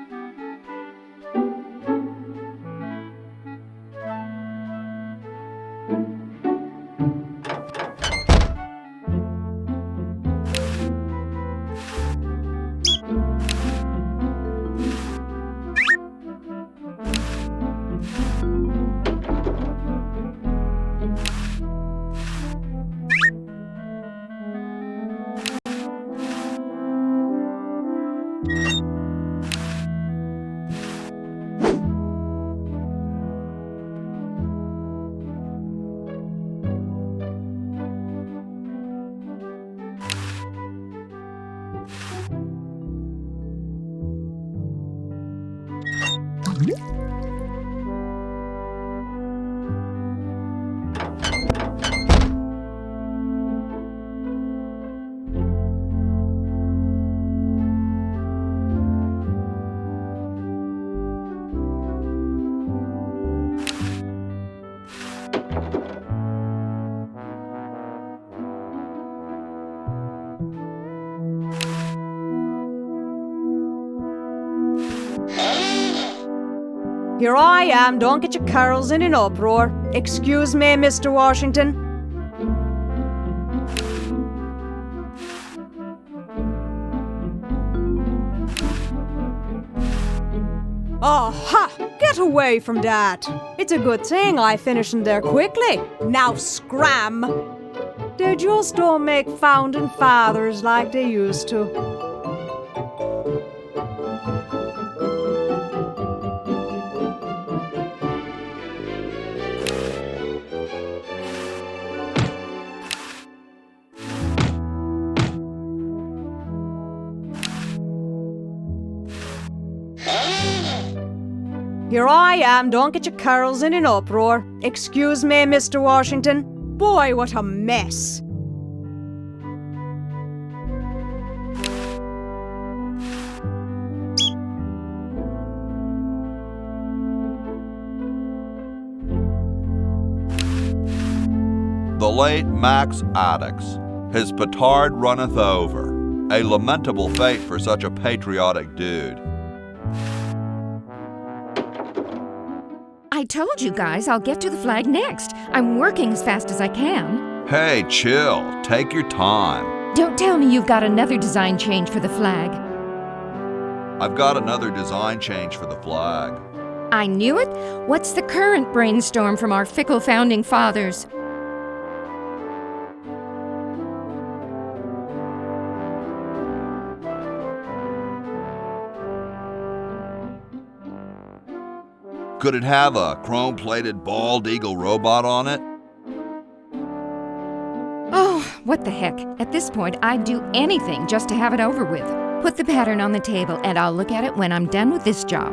Here I am, don't get your carols in an uproar. Excuse me, Mr. Washington. Aha! Get away from that! It's a good thing I finished in there quickly. Now scram! They just don't make founding fathers like they used to. Here I am, don't get your carols in an uproar. Excuse me, Mr. Washington. Boy, what a mess. The late Max Addix, his petard runneth over. A lamentable fate for such a patriotic dude. I told you guys I'll get to the flag next. I'm working as fast as I can. Hey, chill. Take your time. Don't tell me you've got another design change for the flag. I've got another design change for the flag. I knew it. What's the current brainstorm from our fickle founding fathers? Could it have a chrome-plated bald eagle robot on it? Oh, what the heck. At this point, I'd do anything just to have it over with. Put the pattern on the table and I'll look at it when I'm done with this job.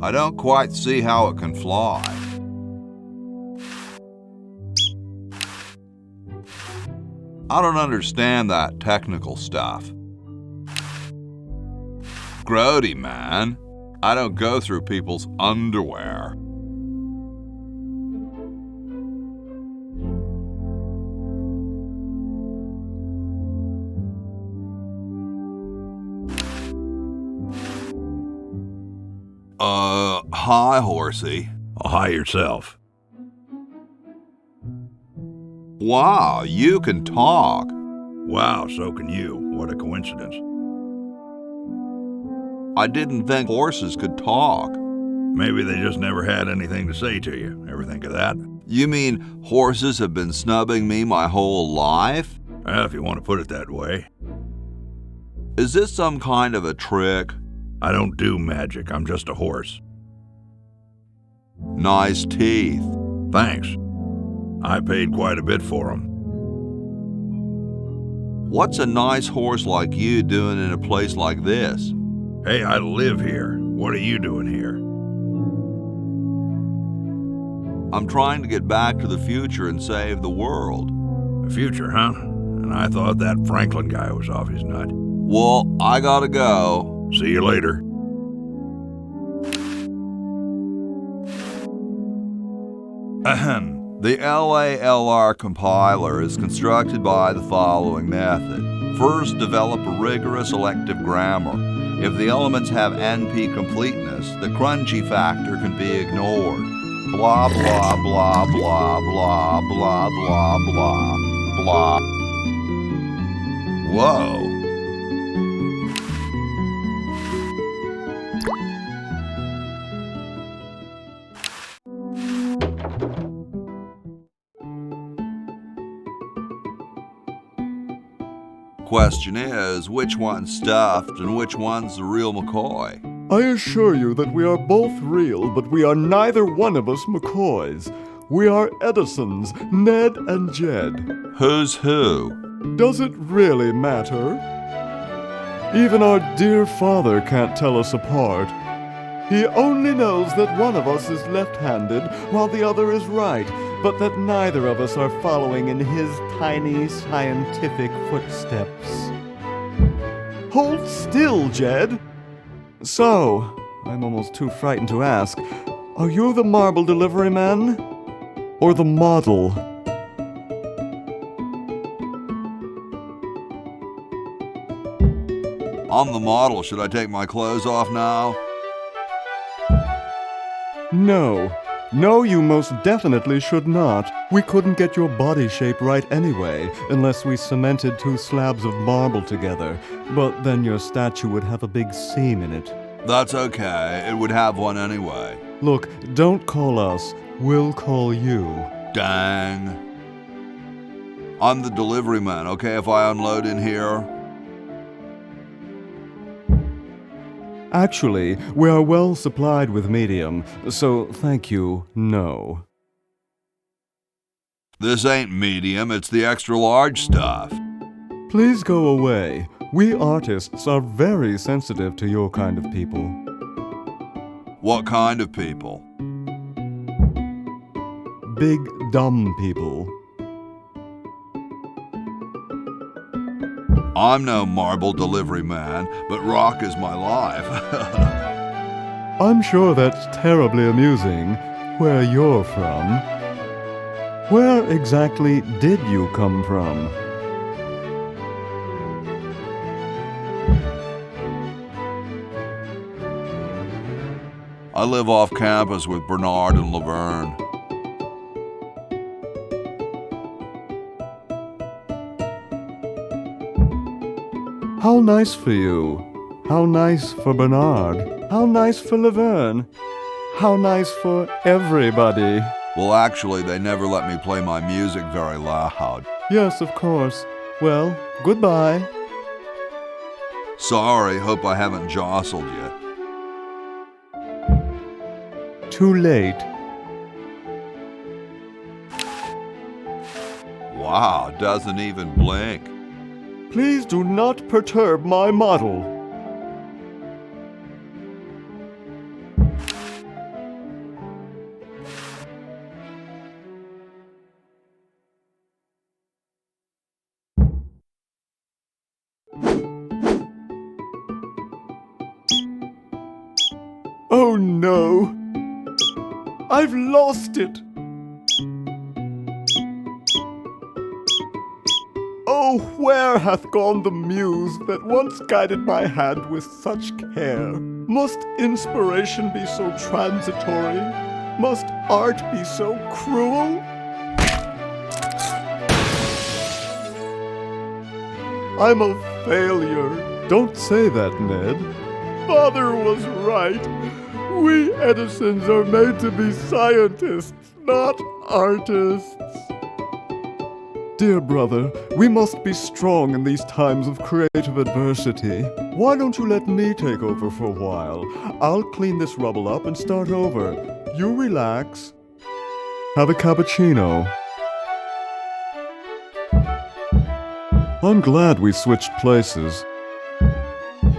I don't quite see how it can fly. I don't understand that technical stuff. Grody, man. I don't go through people's underwear. Hi, Horsey. Oh, hi yourself. Wow, you can talk. Wow, so can you. What a coincidence. I didn't think horses could talk. Maybe they just never had anything to say to you. Ever think of that? You mean horses have been snubbing me my whole life? Well, if you want to put it that way. Is this some kind of a trick? I don't do magic. I'm just a horse. Nice teeth. Thanks. I paid quite a bit for them. What's a nice horse like you doing in a place like this? Hey, I live here. What are you doing here? I'm trying to get back to the future and save the world. The future, huh? And I thought that Franklin guy was off his nut. Well, I gotta go. See you later. Ahem. The LALR compiler is constructed by the following method. First, develop a rigorous elective grammar. If the elements have NP completeness, the crunchy factor can be ignored. Blah, blah, blah, blah, blah, blah, blah, blah, blah. Whoa. Question is, which one's stuffed and which one's the real McCoy? I assure you that we are both real, but we are neither one of us McCoys. We are Edisons, Ned and Jed. Who's who? Does it really matter? Even our dear father can't tell us apart. He only knows that one of us is left-handed while the other is right, but that neither of us are following in his tiny scientific footsteps. Hold still, Jed! So, I'm almost too frightened to ask, are you the marble delivery man? Or the model? I'm the model. Should I take my clothes off now? No. No, you most definitely should not. We couldn't get your body shape right anyway, unless we cemented 2 slabs of marble together. But then your statue would have a big seam in it. That's okay. It would have one anyway. Look, don't call us. We'll call you. Dang. I'm the delivery man, okay, if I unload in here? Actually, we are well supplied with medium, so thank you, no. This ain't medium, it's the extra large stuff. Please go away. We artists are very sensitive to your kind of people. What kind of people? Big, dumb people. I'm no marble delivery man, but rock is my life. I'm sure that's terribly amusing, where you're from. Where exactly did you come from? I live off campus with Bernard and Laverne. How nice for you. How nice for Bernard. How nice for Laverne. How nice for everybody. Well, actually, they never let me play my music very loud. Yes, of course. Well, goodbye. Sorry, hope I haven't jostled you. Too late. Wow, doesn't even blink. Please do not perturb my model. Oh no! I've lost it! Oh, where hath gone the muse that once guided my hand with such care? Must inspiration be so transitory? Must art be so cruel? I'm a failure. Don't say that, Ned. Father was right. We Edisons are made to be scientists, not artists. Dear brother, we must be strong in these times of creative adversity. Why don't you let me take over for a while? I'll clean this rubble up and start over. You relax. Have a cappuccino. I'm glad we switched places.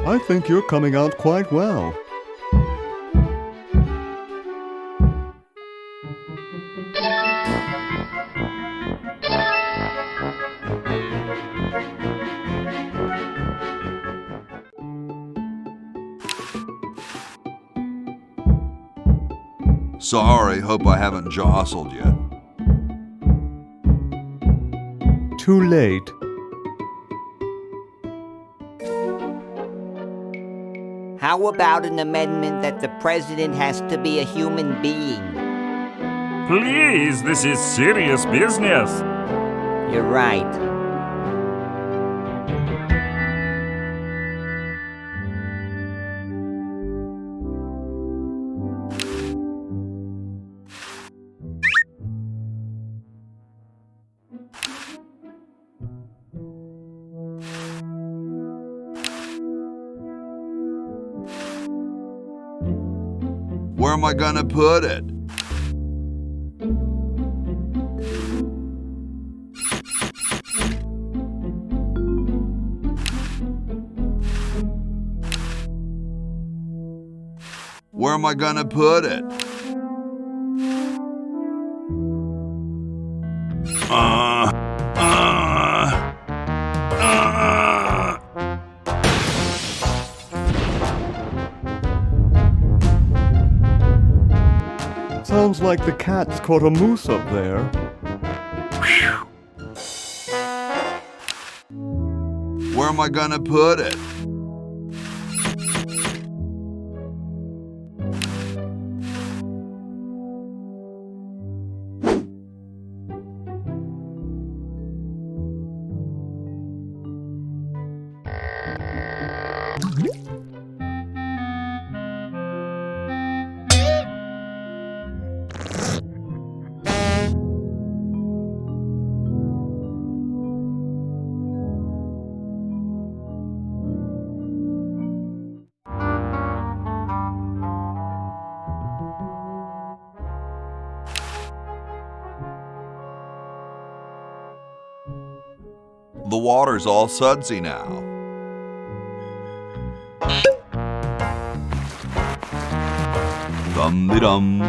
I think you're coming out quite well. Sorry, hope I haven't jostled you. Too late. How about an amendment that the president has to be a human being? Please, this is serious business. You're right. Where am I gonna put it? Where am I gonna put it? Sounds like the cat's caught a moose up there. Where am I gonna put it? The water's all sudsy now. Dum-de-dum.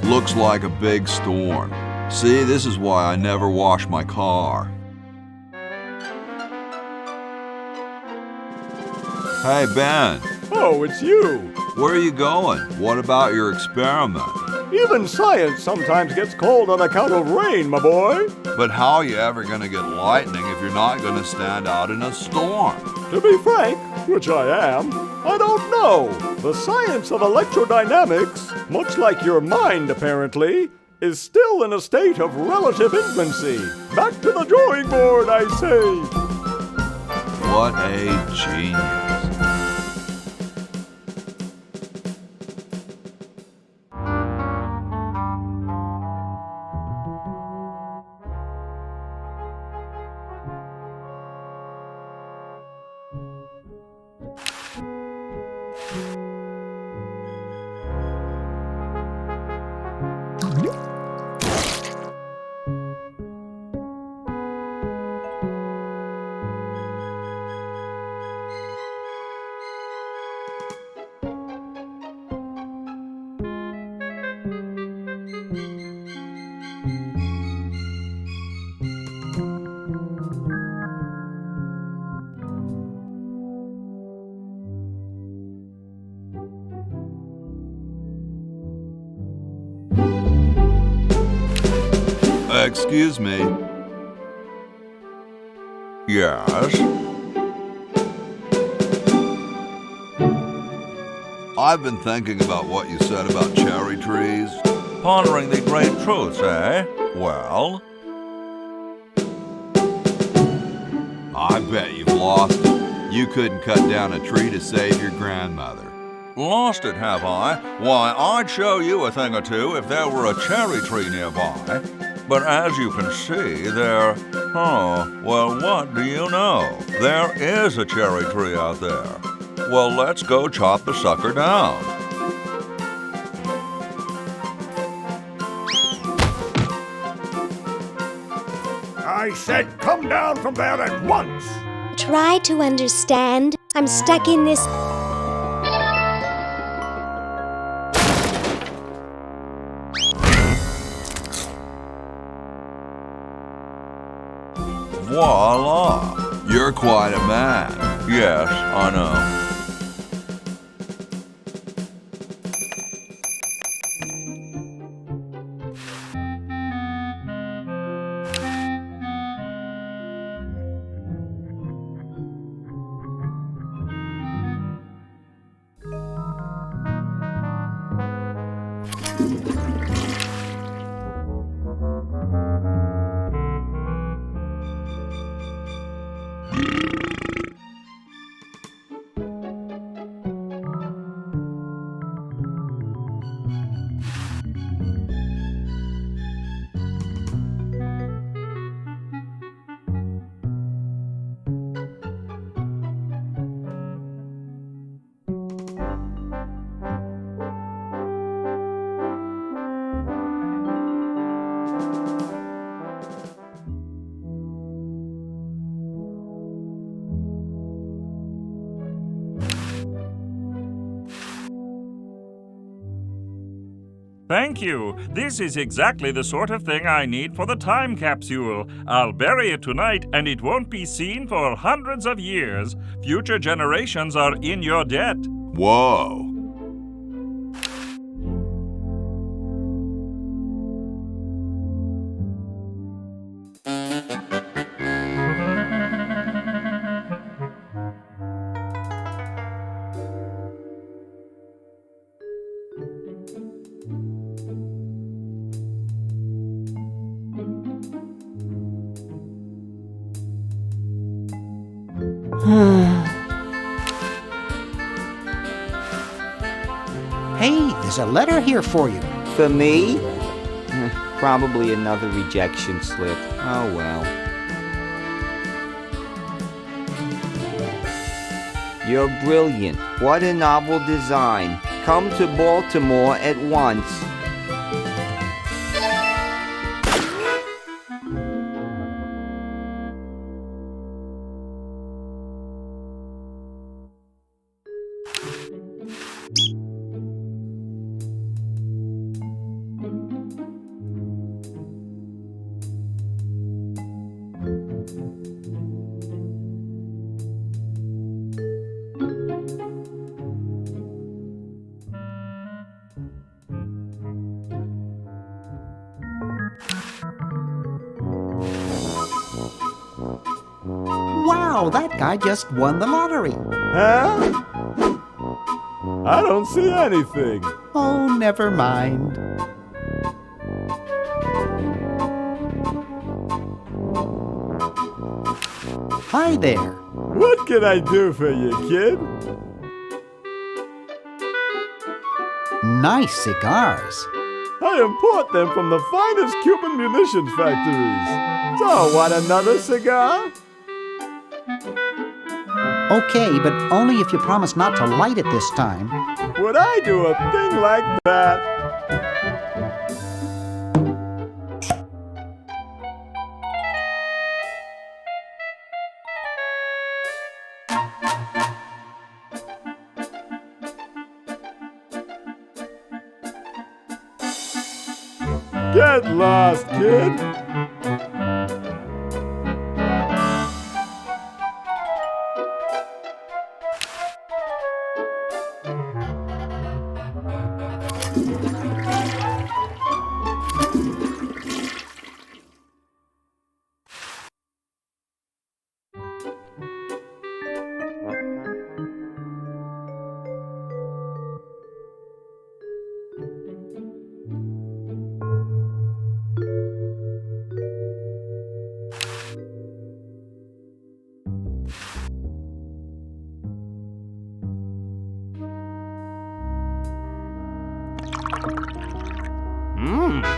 Looks like a big storm. See, this is why I never wash my car. Hey, Ben. Oh, it's you. Where are you going? What about your experiment? Even science sometimes gets cold on account of rain, my boy. But how are you ever going to get lightning if you're not going to stand out in a storm? To be frank, which I am, I don't know. The science of electrodynamics, much like your mind apparently, is still in a state of relative infancy. Back to the drawing board, I say. What a genius. Excuse me. Yes? I've been thinking about what you said about cherry trees. Pondering the great truths, eh? Well? I bet you've lost it. You couldn't cut down a tree to save your grandmother. Lost it, have I? Why, I'd show you a thing or two if there were a cherry tree nearby. But as you can see, well, what do you know? There is a cherry tree out there. Well, let's go chop the sucker down. I said come down from there at once. Try to understand. I'm stuck in this. Voila! You're quite a man. Yes, I know. Thank you. This is exactly the sort of thing I need for the time capsule. I'll bury it tonight, and it won't be seen for hundreds of years. Future generations are in your debt. Whoa. Hey, there's a letter here for you. For me? Probably another rejection slip. Oh well. You're brilliant. What a novel design. Come to Baltimore at once. Wow, that guy just won the lottery. Huh? I don't see anything. Oh, never mind. Hi there. What can I do for you, kid? Nice cigars. I import them from the finest Cuban munitions factories. So, want another cigar? Okay, but only if you promise not to light it this time. Would I do a thing like that? Get lost, kid!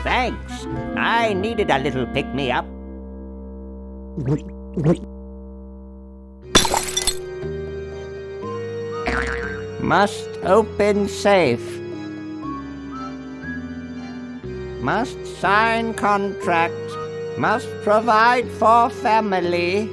Thanks. I needed a little pick-me-up. Must open safe. Must sign contract. Must provide for family.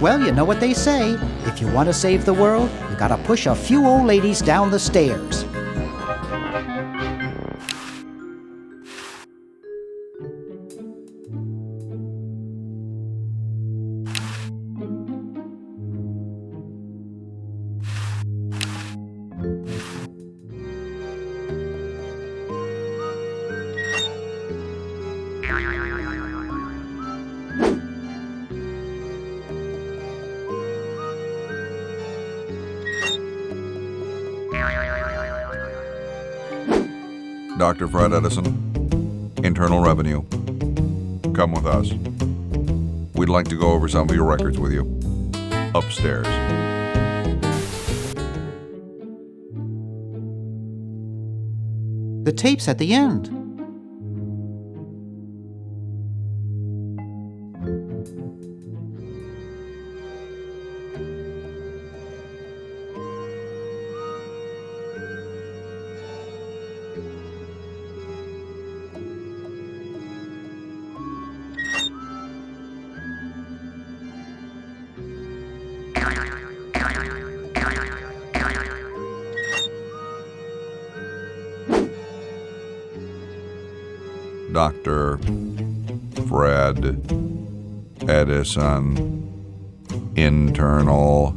Well, you know what they say. If you want to save the world, you gotta push a few old ladies down the stairs. Dr. Fred Edison, Internal Revenue. Come with us. We'd like to go over some of your records with you. Upstairs. The tape's at the end. Dr. Fred Edison, Internal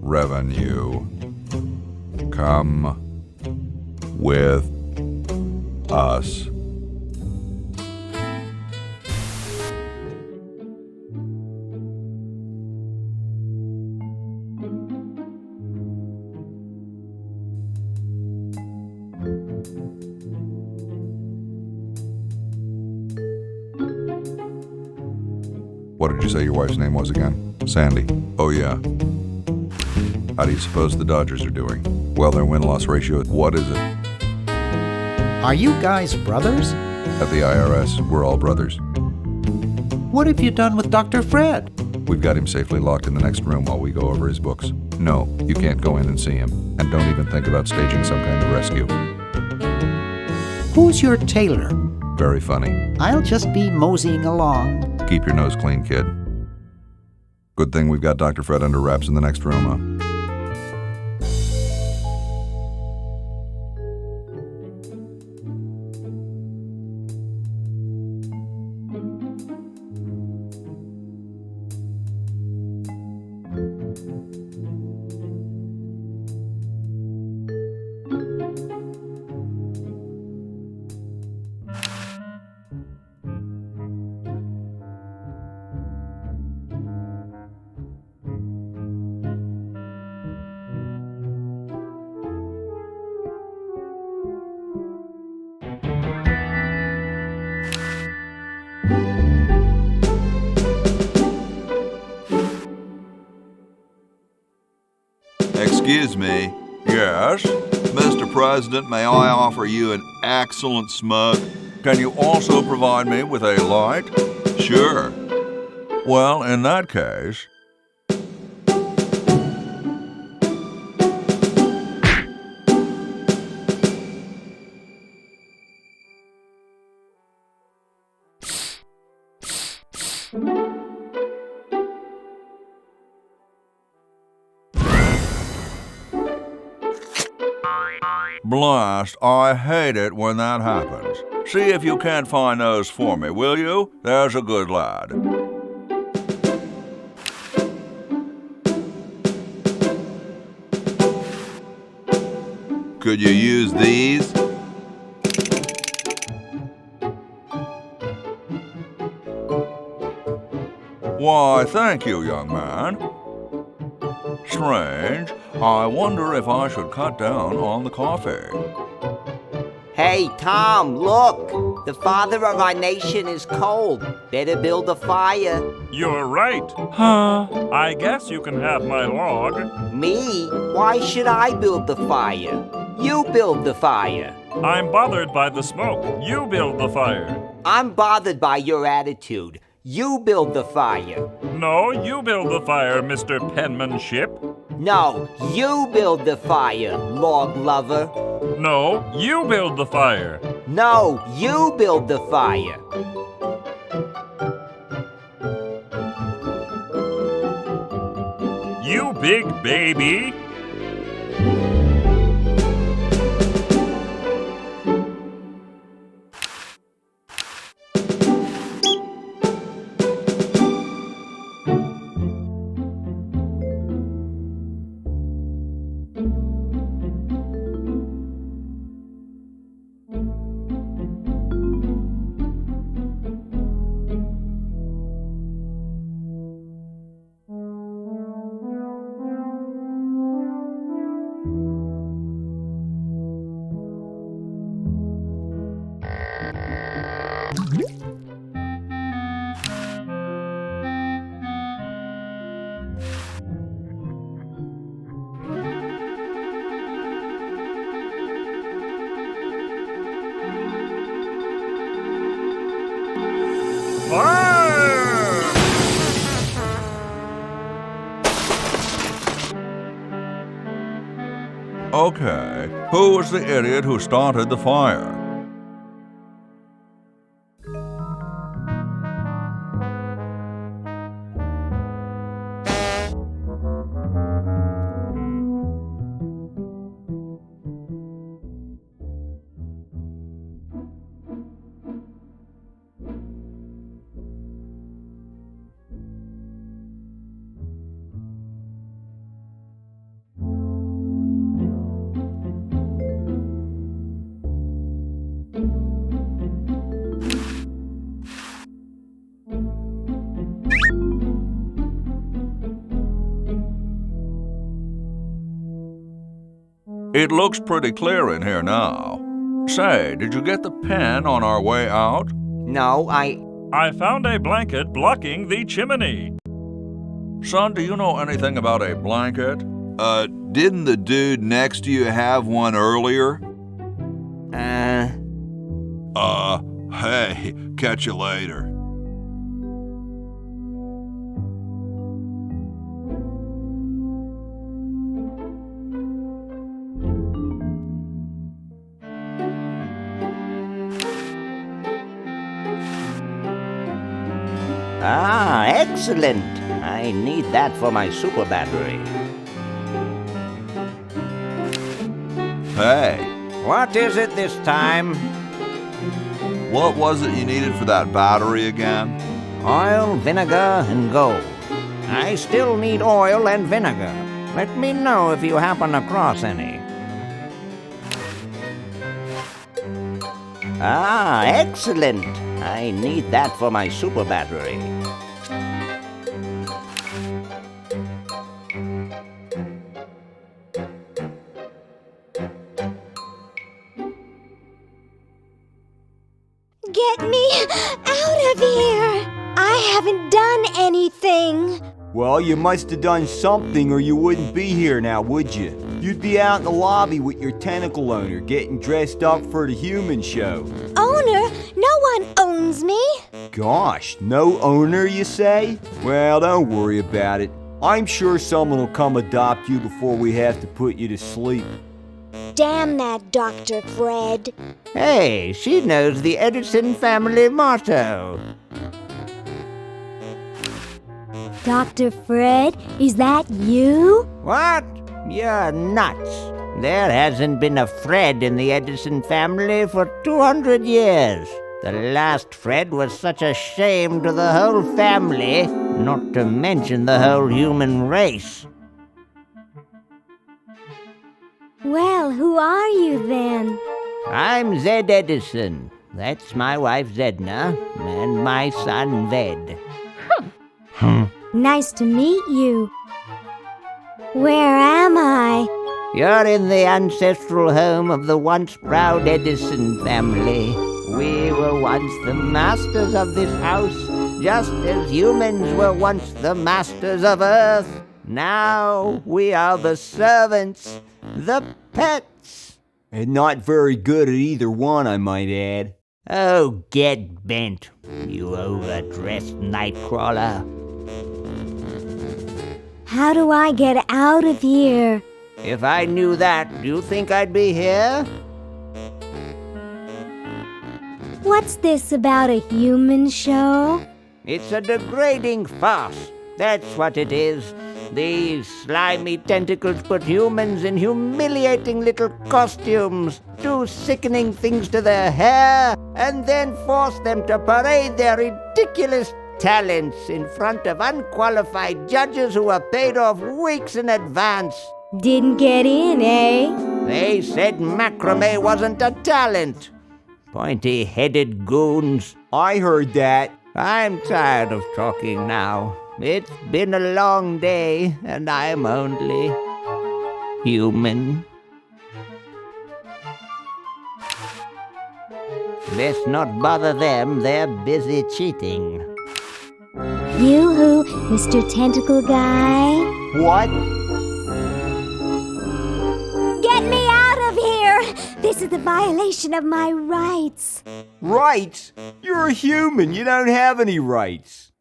Revenue. Come with us. What did you say your wife's name was again? Sandy. Oh, yeah. How do you suppose the Dodgers are doing? Well, their win-loss ratio, what is it? Are you guys brothers? At the IRS, we're all brothers. What have you done with Dr. Fred? We've got him safely locked in the next room while we go over his books. No, you can't go in and see him. And don't even think about staging some kind of rescue. Who's your tailor? Very funny. I'll just be moseying along. Keep your nose clean, kid. Good thing we've got Dr. Fred under wraps in the next room, huh? Excuse me. Yes? Mr. President, may I offer you an excellent smoke? Can you also provide me with a light? Sure. Well, in that case... Blast, I hate it when that happens. See if you can't find those for me, will you? There's a good lad. Could you use these? Why, thank you, young man. Strange. I wonder if I should cut down on the coffee. Hey, Tom, look! The father of our nation is cold. Better build a fire. You're right. Huh? I guess you can have my log. Me? Why should I build the fire? You build the fire. I'm bothered by the smoke. You build the fire. I'm bothered by your attitude. You build the fire. No, you build the fire, Mr. Penmanship. No, you build the fire, log lover. No, you build the fire. No, you build the fire. You big baby. Fire! Okay, who was the idiot who started the fire? It looks pretty clear in here now. Say, did you get the pen on our way out? No, I found a blanket blocking the chimney. Son, do you know anything about a blanket? Didn't the dude next to you have one earlier? Hey, catch you later. Ah, excellent. I need that for my super battery. Hey, What is it this time? what was it you needed for that battery again? Oil, vinegar, and gold. I still need oil and vinegar. Let me know if you happen across any. Ah, excellent. I need that for my super battery. Get me out of here! I haven't done anything. Well, you must have done something or you wouldn't be here now, would you? You'd be out in the lobby with your tentacle owner getting dressed up for the human show. Owner? No one owns me. Gosh, no owner, you say? Well, don't worry about it. I'm sure someone will come adopt you before we have to put you to sleep. Damn that Dr. Fred. Hey, she knows the Edison family motto. Dr. Fred, is that you? What? You're nuts. There hasn't been a Fred in the Edison family for 200 years. The last Fred was such a shame to the whole family, not to mention the whole human race. Well, who are you then? I'm Zed Edison. That's my wife Zedna, and my son Ved. Nice to meet you. Where am I? You're in the ancestral home of the once proud Edison family. We were once the masters of this house, just as humans were once the masters of Earth. Now we are the servants, the pets. And not very good at either one, I might add. Oh, get bent, you overdressed nightcrawler. How do I get out of here? If I knew that, do you think I'd be here? What's this about a human show? It's a degrading farce. That's what it is. These slimy tentacles put humans in humiliating little costumes, do sickening things to their hair, and then force them to parade their ridiculous talents in front of unqualified judges who are paid off weeks in advance. Didn't get in, eh? They said macrame wasn't a talent. Pointy-headed goons. I heard that. I'm tired of talking now. It's been a long day, and I'm only human. Let's not bother them, they're busy cheating. You who, Mr. Tentacle Guy? What? Get me out of here! This This is a violation of my rights. Rights? You're a human. You don't have any rights.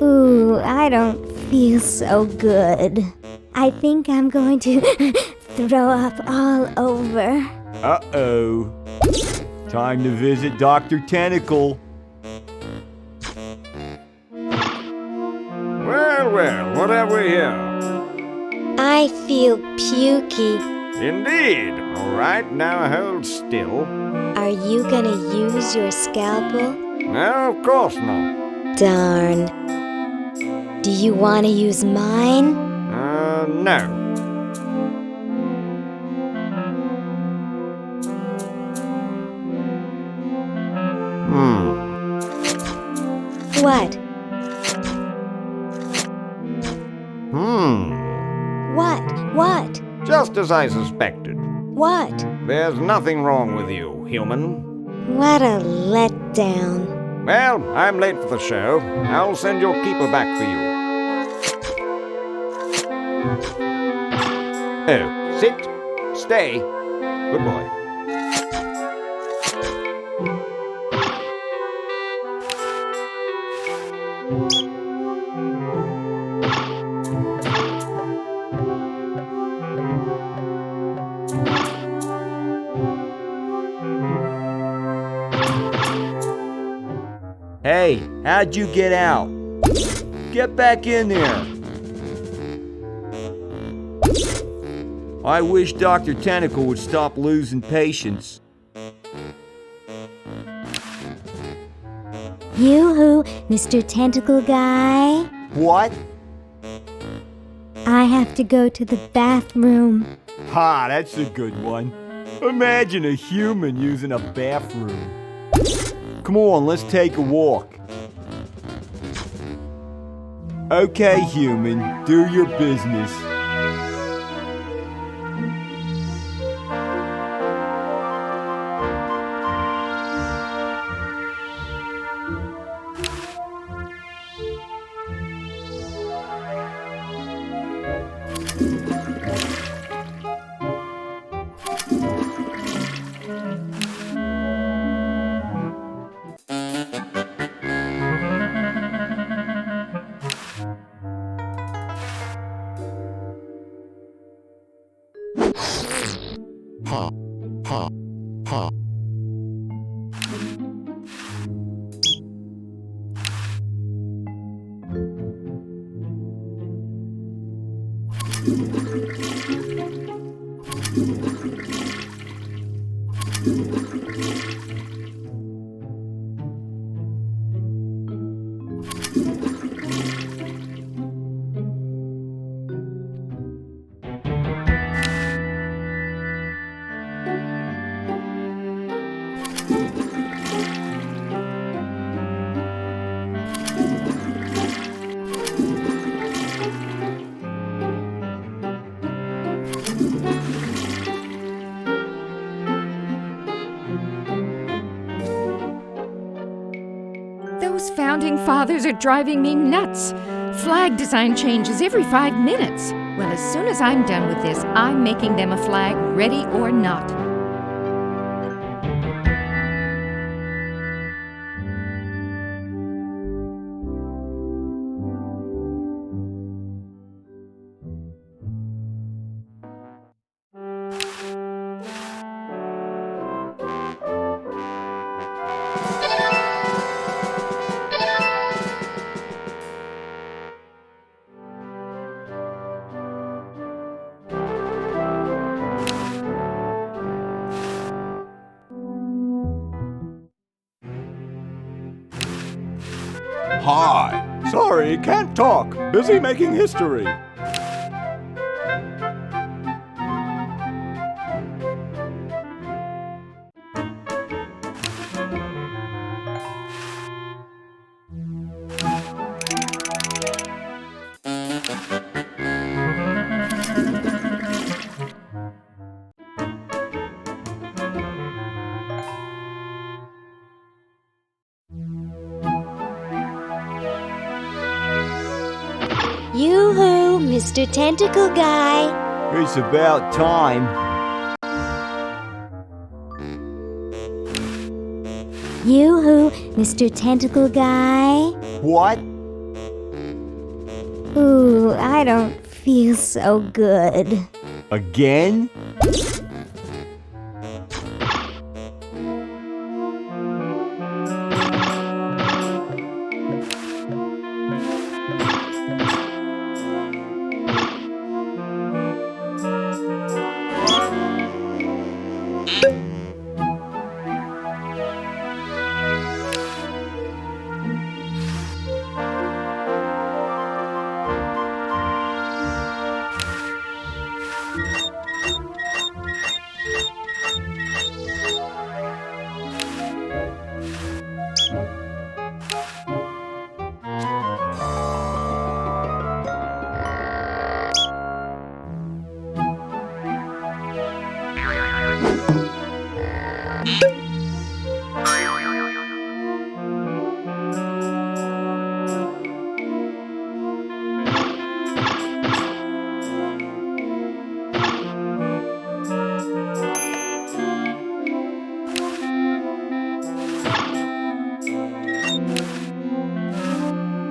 Ooh, I don't feel so good. I think I'm going to throw up all over. Uh-oh. Time to visit Dr. Tentacle. Well, what have we here? I feel pukey. Indeed. All right, now hold still. Are you gonna use your scalpel? No, of course not. Darn. Do you want to use mine? No. What? What? Just as I suspected. What? There's nothing wrong with you, human. What a letdown. Well, I'm late for the show. I'll send your keeper back for you. Oh, sit. Stay. Good boy. Hey, how'd you get out? Get back in there. I wish Dr. Tentacle would stop losing patience. Yoo-hoo, Mr. Tentacle Guy. What? I have to go to the bathroom. Ha, that's a good one. Imagine a human using a bathroom. Come on, let's take a walk. Okay, human, do your business. Those founding fathers are driving me nuts. Flag design changes every 5 minutes. Well, as soon as I'm done with this, I'm making them a flag, ready or not. Hi. Sorry, can't talk. Busy making history. Mr. Tentacle Guy. It's about time. Yoo-hoo, Mr. Tentacle Guy. What? Ooh, I don't feel so good. Again?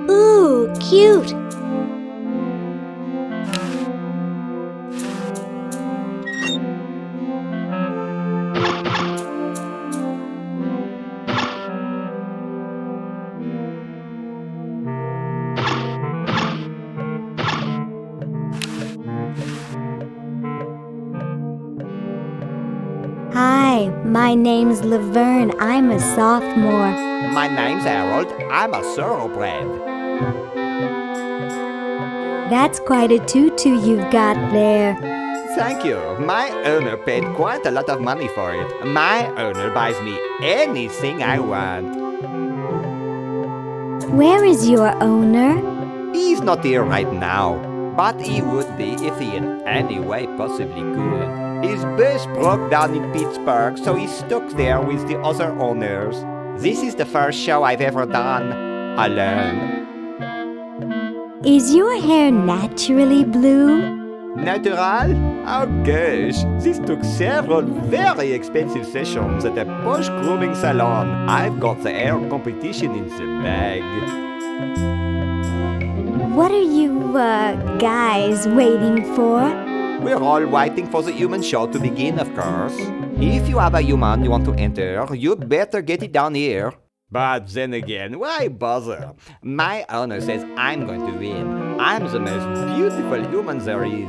Ooh, cute. Hi, my name's Laverne. I'm a sophomore. My name's Harold. I'm a thoroughbred. That's quite a tutu you've got there. Thank you. My owner paid quite a lot of money for it. My owner buys me anything I want. Where is your owner? He's not here right now, but he would be if he in any way possibly could. His bus broke down in Pittsburgh, so he's stuck there with the other owners. This is the first show I've ever done alone. Is your hair naturally blue? Natural? Oh gosh, this took several very expensive sessions at a posh grooming salon. I've got the hair competition in the bag. What are you, guys waiting for? We're all waiting for the human show to begin, of course. If you have a human you want to enter, you better get it down here. But then again, why bother? My owner says I'm going to win. I'm the most beautiful human there is.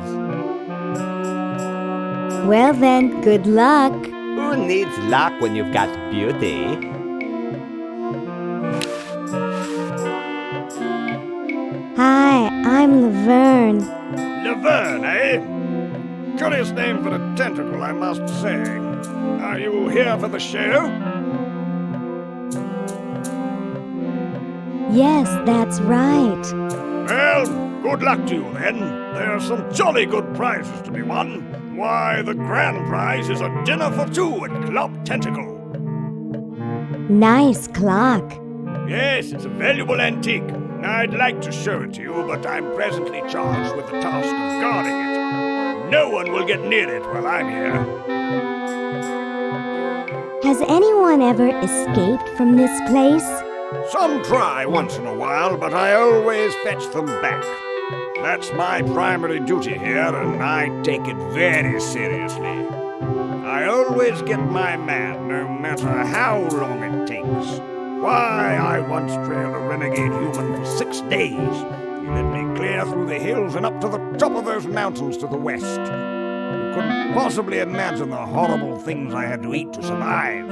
Well then, good luck. Who needs luck when you've got beauty? Hi, I'm Laverne. Laverne, eh? Curious name for a tentacle, I must say. Are you here for the show? Yes, that's right. Well, good luck to you then. There are some jolly good prizes to be won. Why, the grand prize is a dinner for two at Club Tentacle. Nice clock. Yes, it's a valuable antique. I'd like to show it to you, but I'm presently charged with the task of guarding it. No one will get near it while I'm here. Has anyone ever escaped from this place? Some try once in a while, but I always fetch them back. That's my primary duty here, and I take it very seriously. I always get my man, no matter how long it takes. Why, I once trailed a renegade human for 6 days. He led me clear through the hills and up to the top of those mountains to the west. You couldn't possibly imagine the horrible things I had to eat to survive.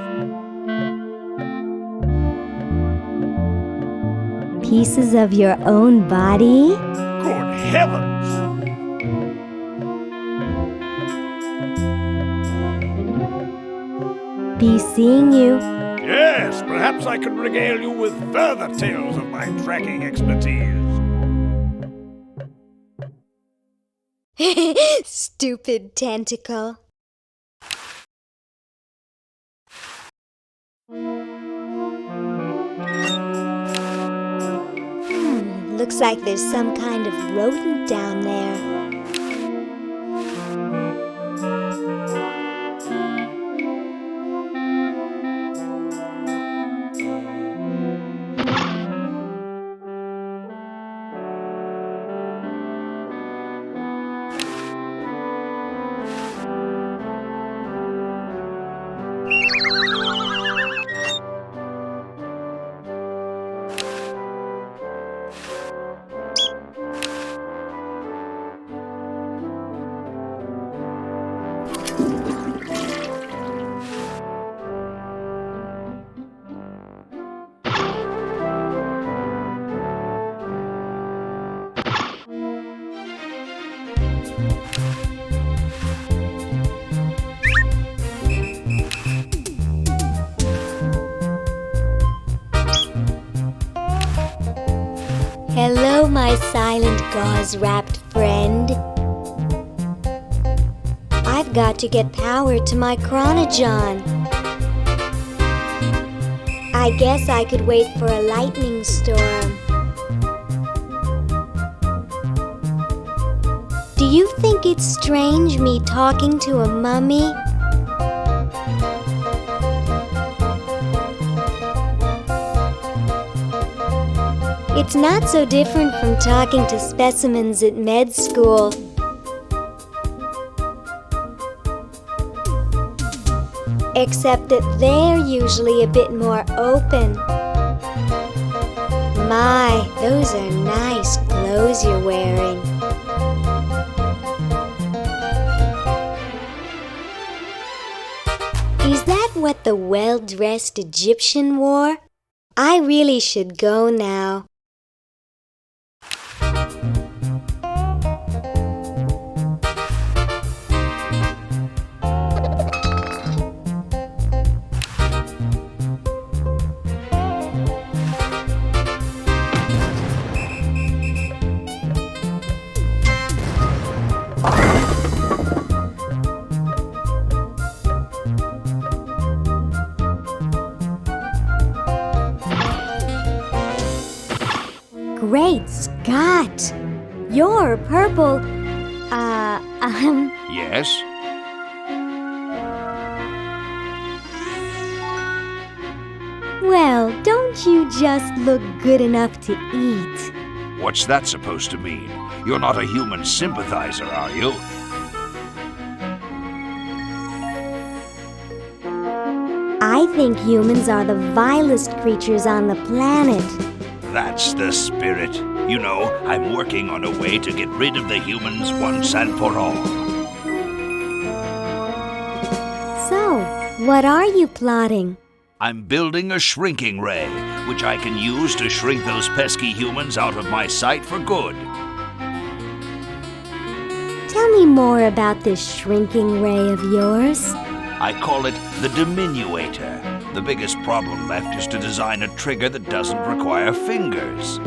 Pieces of your own body? Good heavens! Be seeing you. Yes, perhaps I could regale you with further tales of my tracking expertise. Stupid tentacle. Looks Looks like there's some kind of rodent down there. Hello, my silent gauze-wrapped friend. I've got to get power to my chronogon. I guess I could wait for a lightning storm. Do you think it's strange me talking to a mummy? It's not so different from talking to specimens at med school. Except that they're usually a bit more open. My, those are nice clothes you're wearing. Is that what the well-dressed Egyptian wore? I really should go now. Great Scott! You're purple. Yes? Well, don't you just look good enough to eat? What's that supposed to mean? You're not a human sympathizer, are you? I think humans are the vilest creatures on the planet. That's the spirit. You know, I'm working on a way to get rid of the humans once and for all. So, what are you plotting? I'm building a shrinking ray, which I can use to shrink those pesky humans out of my sight for good. Tell me more about this shrinking ray of yours. I call it the diminuator. The biggest problem left is to design a trigger that doesn't require fingers.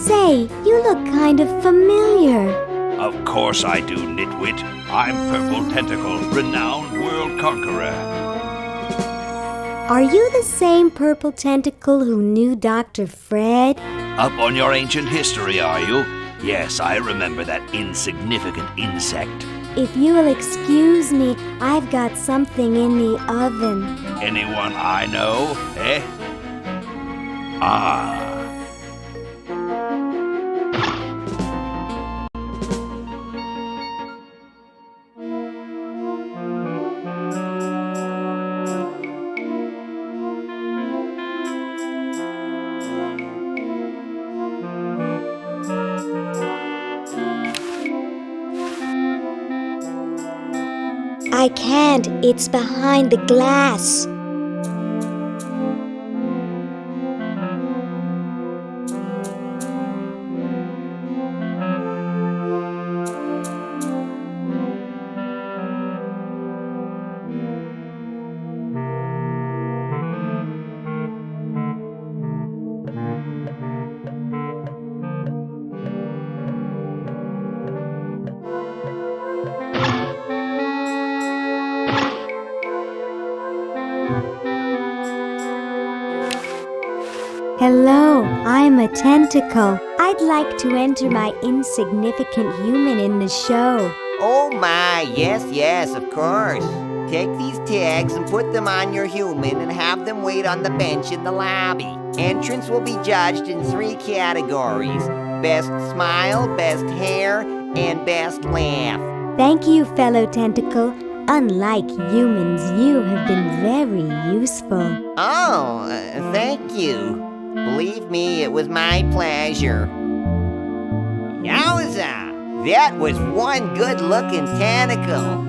Say, you look kind of familiar. Of course I do, nitwit. I'm Purple Tentacle, renowned world conqueror. Are you the same Purple Tentacle who knew Dr. Fred? Up on your ancient history, are you? Yes, I remember that insignificant insect. If you will excuse me, I've got something in the oven. Anyone I know, eh? Ah. I can't. It's behind the glass. Hello, I'm a tentacle. I'd like to enter my insignificant human in the show. Oh my, yes, of course. Take these tags and put them on your human and have them wait on the bench in the lobby. Entrance will be judged in 3 categories: best smile, best hair, and best laugh. Thank you, fellow tentacle. Unlike humans, you have been very useful. Oh, thank you. Believe me, it was my pleasure. Yowza! That was one good-looking tentacle.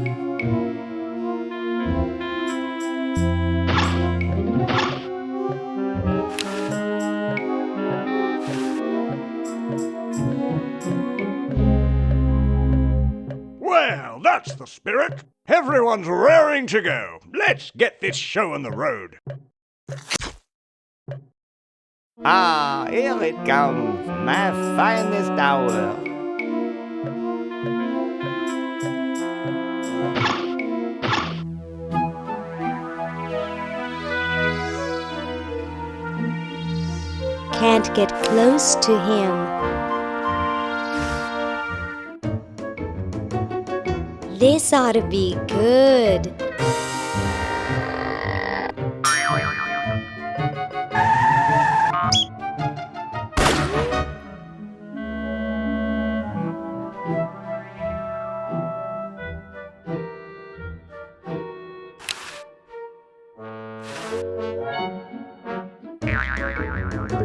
Well, that's the spirit. Everyone's raring to go. Let's get this show on the road. Ah, here it comes, my finest hour. Can't get close to him. This ought to be good.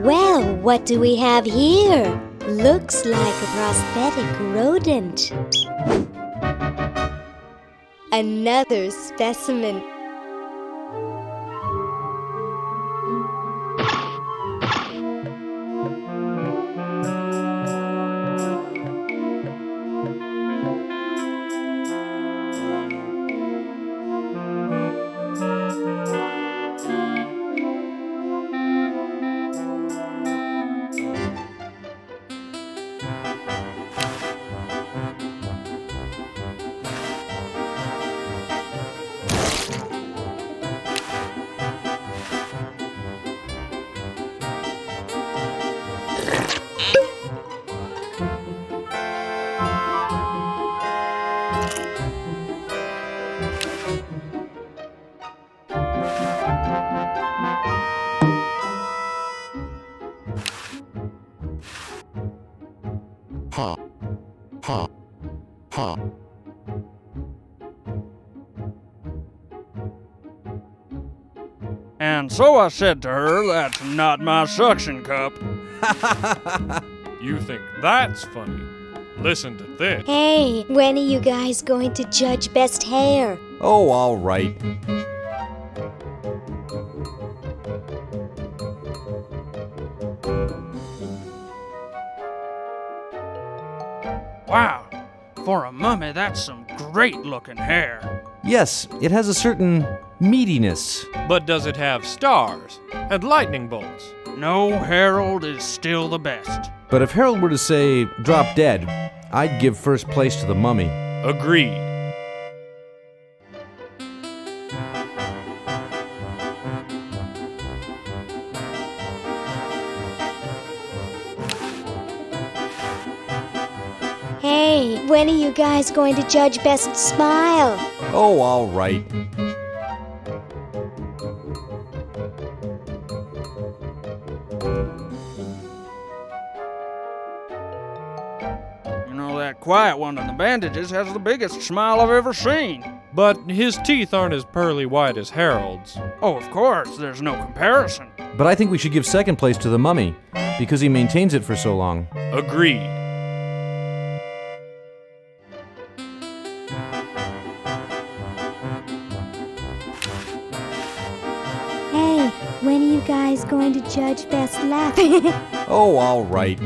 Well, what do we have here? Looks like a prosthetic rodent. Another specimen. And so I said to her, "That's not my suction cup." You think that's funny? Listen to this. Hey, when are you guys going to judge best hair? Oh, all right. Wow, for a mummy, that's some great-looking hair. Yes, it has a certain meatiness. But does it have stars and lightning bolts? No, Harold is still the best. But if Harold were to say, drop dead, I'd give first place to the mummy. Agreed. Hey, when are you guys going to judge best smile? Oh, all right. You know, that quiet one in the bandages has the biggest smile I've ever seen. But his teeth aren't as pearly white as Harold's. Oh, of course, there's no comparison. But I think we should give second place to the mummy, because he maintains it for so long. Agreed. Hey, when are you guys going to judge best laugh? Oh, all right.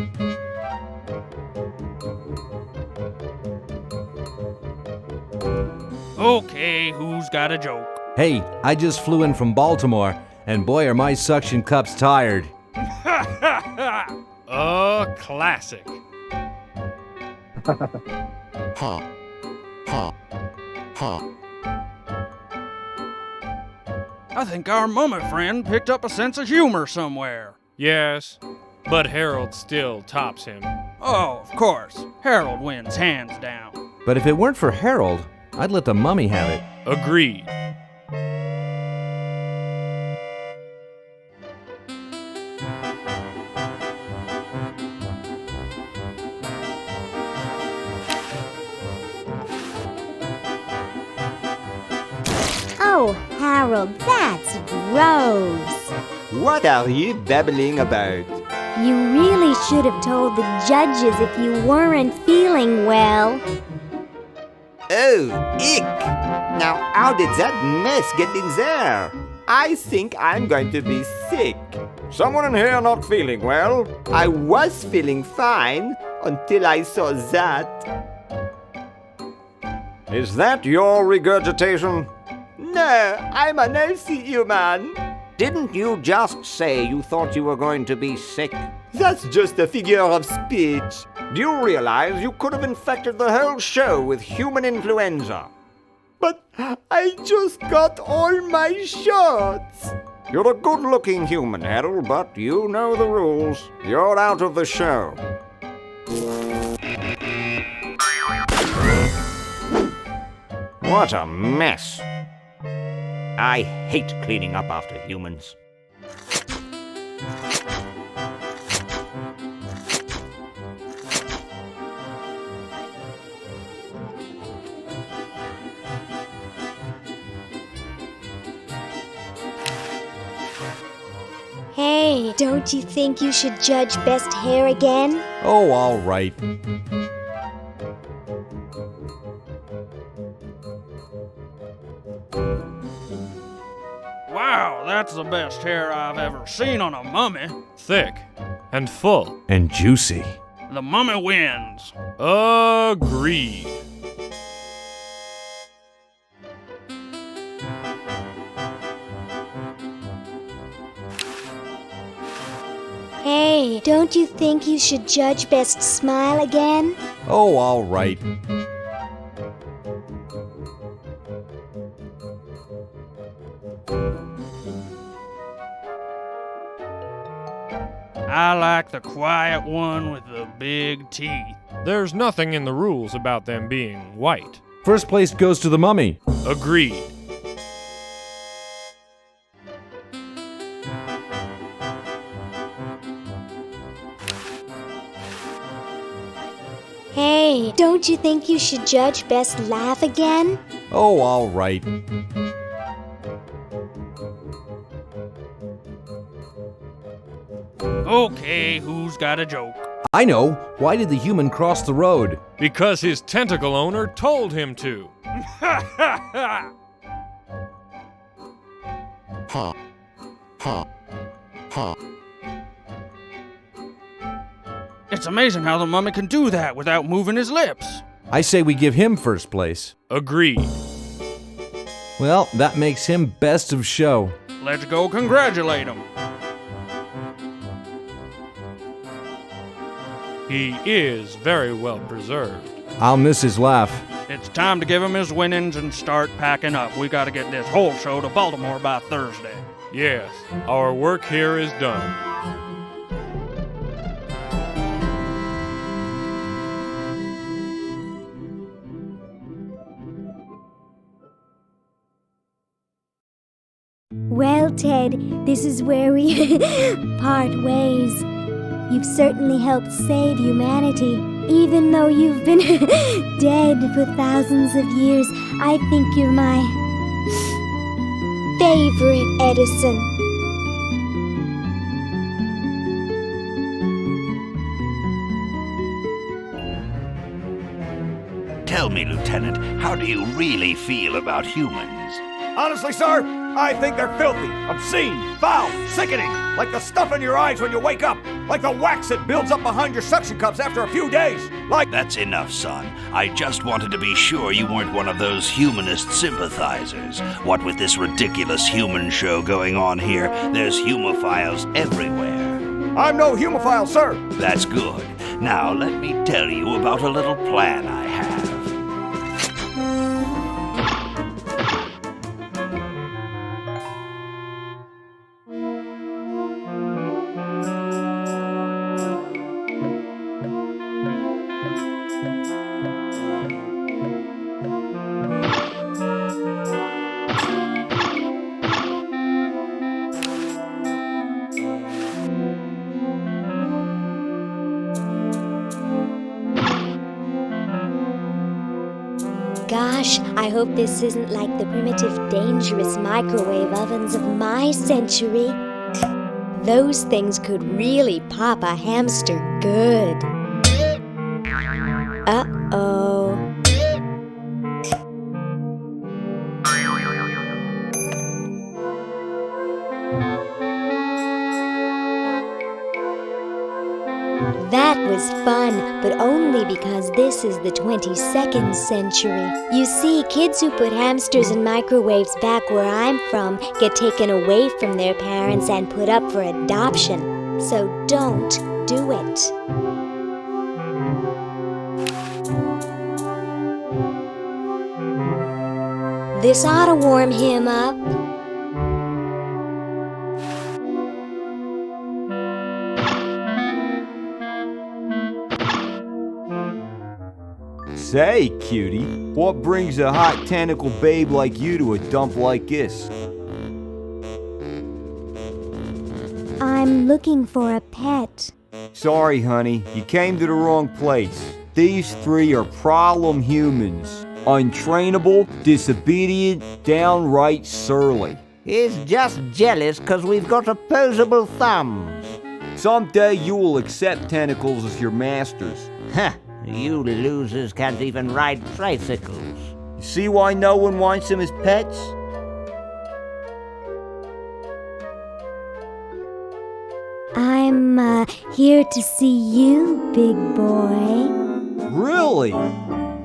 Okay, who's got a joke? Hey, I just flew in from Baltimore, and boy are my suction cups tired. Classic. I think our mummy friend picked up a sense of humor somewhere. Yes, but Harold still tops him. Oh, of course. Harold wins hands down. But if it weren't for Harold, I'd let the mummy have it. Agreed. Oh, Harold, that's gross. What are you babbling about? You really should have told the judges if you weren't feeling well. Oh, ick! Now, how did that mess get in there? I think I'm going to be sick. Someone in here not feeling well? I was feeling fine until I saw that. Is that your regurgitation? No, I'm an healthy human. Didn't you just say you thought you were going to be sick? That's just a figure of speech. Do you realize you could have infected the whole show with human influenza? But I just got all my shots. You're a good-looking human, Harold, but you know the rules. You're out of the show. What a mess. I hate cleaning up after humans. Hey, don't you think you should judge best hair again? Oh, all right. Wow, that's the best hair I've ever seen on a mummy. Thick and full. And juicy. The mummy wins. Agreed. Hey, don't you think you should judge best smile again? Oh, all right. I like the quiet one with the big teeth. There's nothing in the rules about them being white. First place goes to the mummy. Agreed. Hey, don't you think you should judge best laugh again? Oh, all right. Okay, who's got a joke? I know. Why did the human cross the road? Because his tentacle owner told him to. It's amazing how the mummy can do that without moving his lips. I say we give him first place. Agreed. Well, that makes him best of show. Let's go congratulate him. He is very well preserved. I'll miss his laugh. It's time to give him his winnings and start packing up. We gotta get this whole show to Baltimore by Thursday. Yes, our work here is done. Well, Ted, this is where we part ways. You've certainly helped save humanity. Even though you've been dead for thousands of years, I think you're my favorite Edison. Tell me, Lieutenant, how do you really feel about humans? Honestly, sir, I think they're filthy, obscene, foul, sickening, like the stuff in your eyes when you wake up, like the wax that builds up behind your suction cups after a few days, like... That's enough, son. I just wanted to be sure you weren't one of those humanist sympathizers. What with this ridiculous human show going on here, there's humophiles everywhere. I'm no humophile, sir. That's good. Now, let me tell you about a little plan I have. gosh, I hope this isn't like the primitive, dangerous microwave ovens of my century. Those things could really pop a hamster good. Uh-oh. That was fun, but only because this is the 22nd century. You see, kids who put hamsters in microwaves back where I'm from get taken away from their parents and put up for adoption. So don't do it. This ought to warm him up. Say, cutie, what brings a hot tentacle babe like you to a dump like this? I'm looking for a pet. Sorry, honey, you came to the wrong place. These three are problem humans. Untrainable, disobedient, downright surly. He's just jealous 'cause we've got opposable thumbs. Someday you will accept tentacles as your masters. Huh, you losers can't even ride tricycles. You see why no one wants them as pets? I'm here to see you, big boy. Really?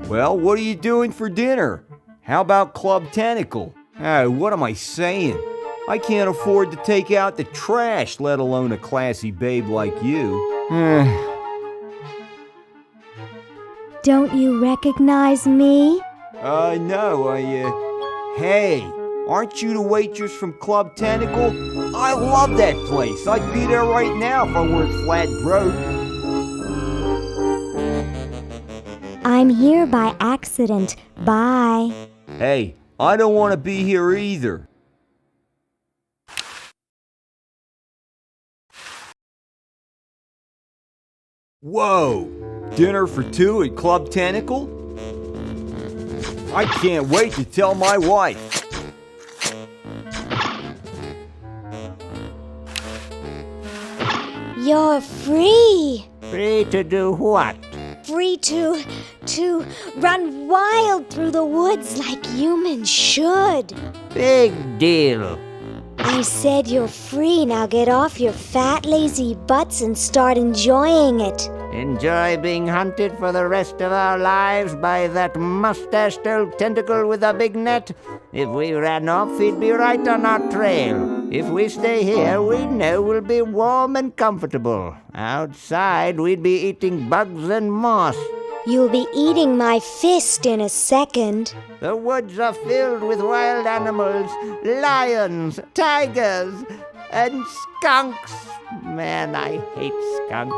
Well, what are you doing for dinner? How about Club Tentacle? Oh, what am I saying? I can't afford to take out the trash, let alone a classy babe like you. Don't you recognize me? No, Hey, aren't you the waitress from Club Tentacle? I love that place. I'd be there right now if I weren't flat broke. I'm here by accident. Bye. Hey, I don't want to be here either. Whoa! Dinner for two at Club Tentacle? I can't wait to tell my wife. You're free. Free to do what? Free to run wild through the woods like humans should. Big deal. I said you're free. Now get off your fat, lazy butts and start enjoying it. Enjoy being hunted for the rest of our lives by that mustached old tentacle with a big net? If we ran off, he'd be right on our trail. If we stay here, we know we'll be warm and comfortable. Outside, we'd be eating bugs and moss. You'll be eating my fist in a second. The woods are filled with wild animals, lions, tigers, and skunks. Man, I hate skunks.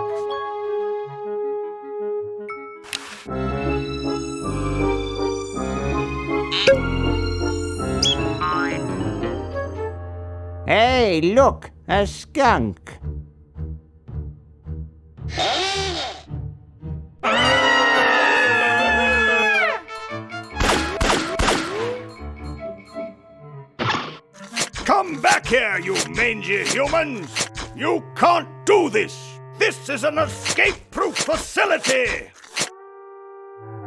Hey, look, a skunk. Come back here, you mangy humans! You can't do this! This is an escape-proof facility!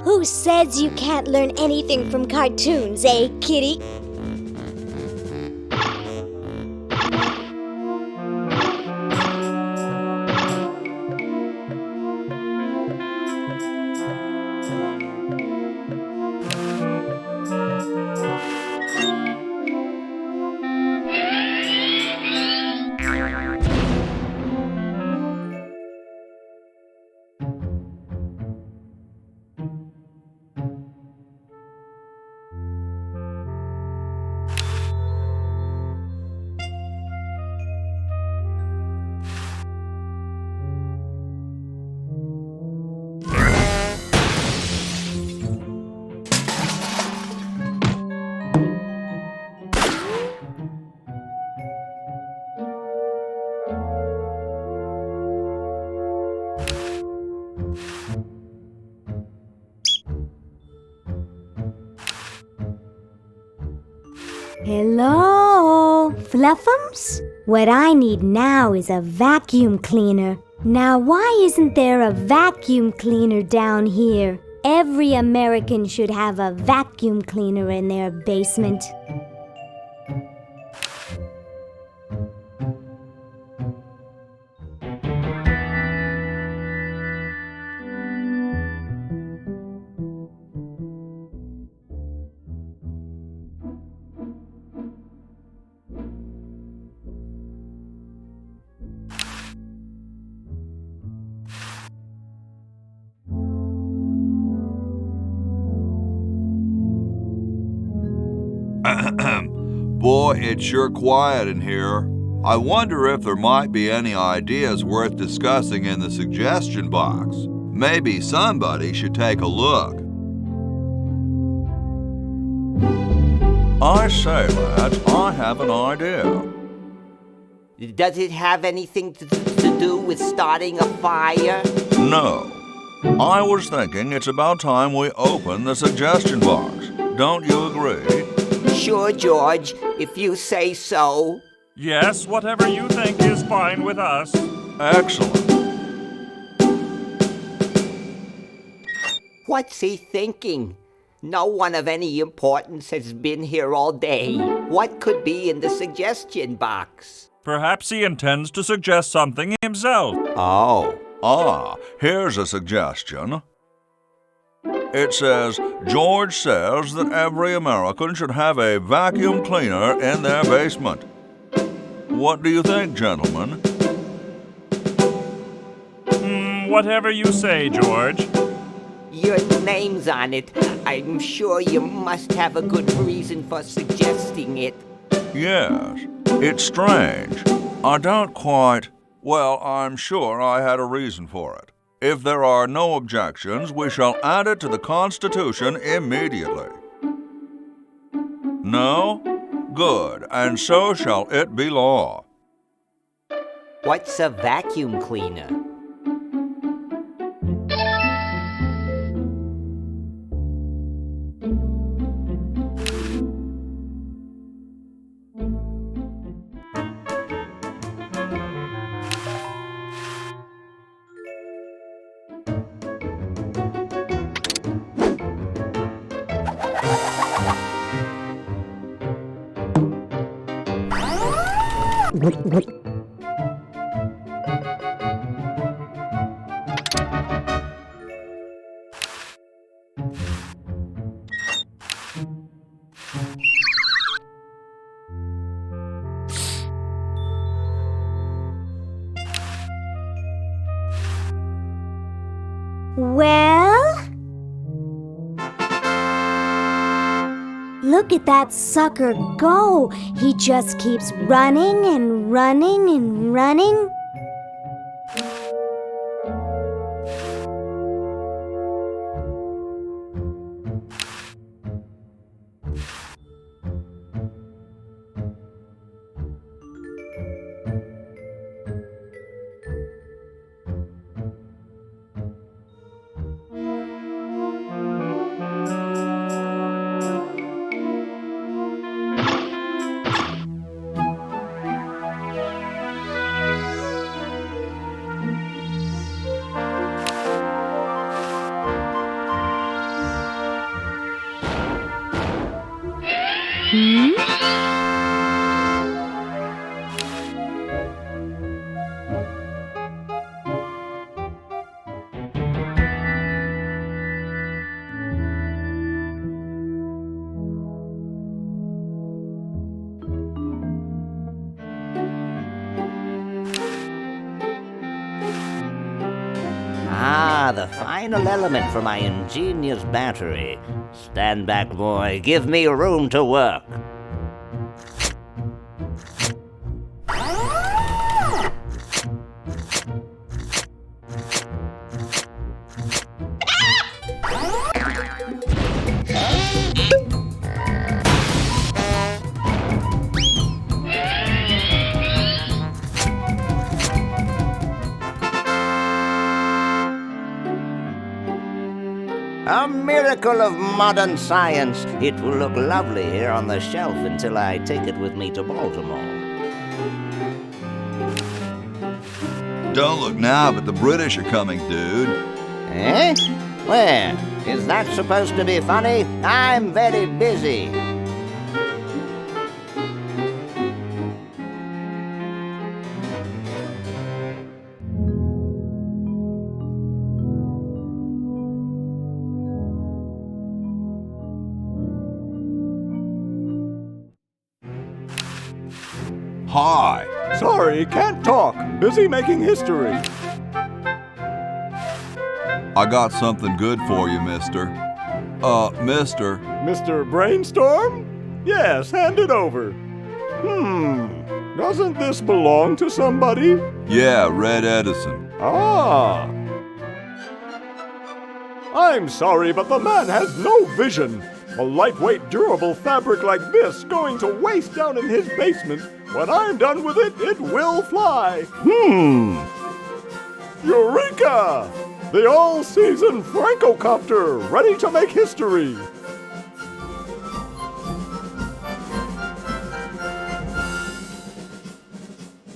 Who says you can't learn anything from cartoons, eh, kitty? Hello, Fluffums? What I need now is a vacuum cleaner. Now, why isn't there a vacuum cleaner down here? Every American should have a vacuum cleaner in their basement. Boy, it's sure quiet in here. I wonder if there might be any ideas worth discussing in the suggestion box. Maybe somebody should take a look. I say, lads, I have an idea. Does it have anything to do with starting a fire? No. I was thinking it's about time we open the suggestion box. Don't you agree? Sure, George, if you say so. Yes, whatever you think is fine with us. Excellent. What's he thinking? No one of any importance has been here all day. What could be in the suggestion box? Perhaps he intends to suggest something himself. Here's a suggestion. It says, George says that every American should have a vacuum cleaner in their basement. What do you think, gentlemen? Whatever you say, George. Your name's on it. I'm sure you must have a good reason for suggesting it. Yes, it's strange. I don't quite... Well, I'm sure I had a reason for it. If there are no objections, we shall add it to the Constitution immediately. No? Good, and so shall it be law. What's a vacuum cleaner? Well? Look at that sucker go! He just keeps running and running and running. The final element for my ingenious battery. Stand back, boy. Give me room to work. A miracle of modern science. It will look lovely here on the shelf until I take it with me to Baltimore. Don't look now, but the British are coming, dude. Eh? Where? Is that supposed to be funny? I'm very busy. Hi. Sorry, can't talk. Busy making history. I got something good for you, mister. Mister. Mr. Brainstorm? Yes, hand it over. Doesn't this belong to somebody? Yeah, Red Edison. Ah. I'm sorry, but the man has no vision. A lightweight, durable fabric like this going to waste down in his basement. When I'm done with it, it will fly. Eureka! The all-season Francocopter, ready to make history.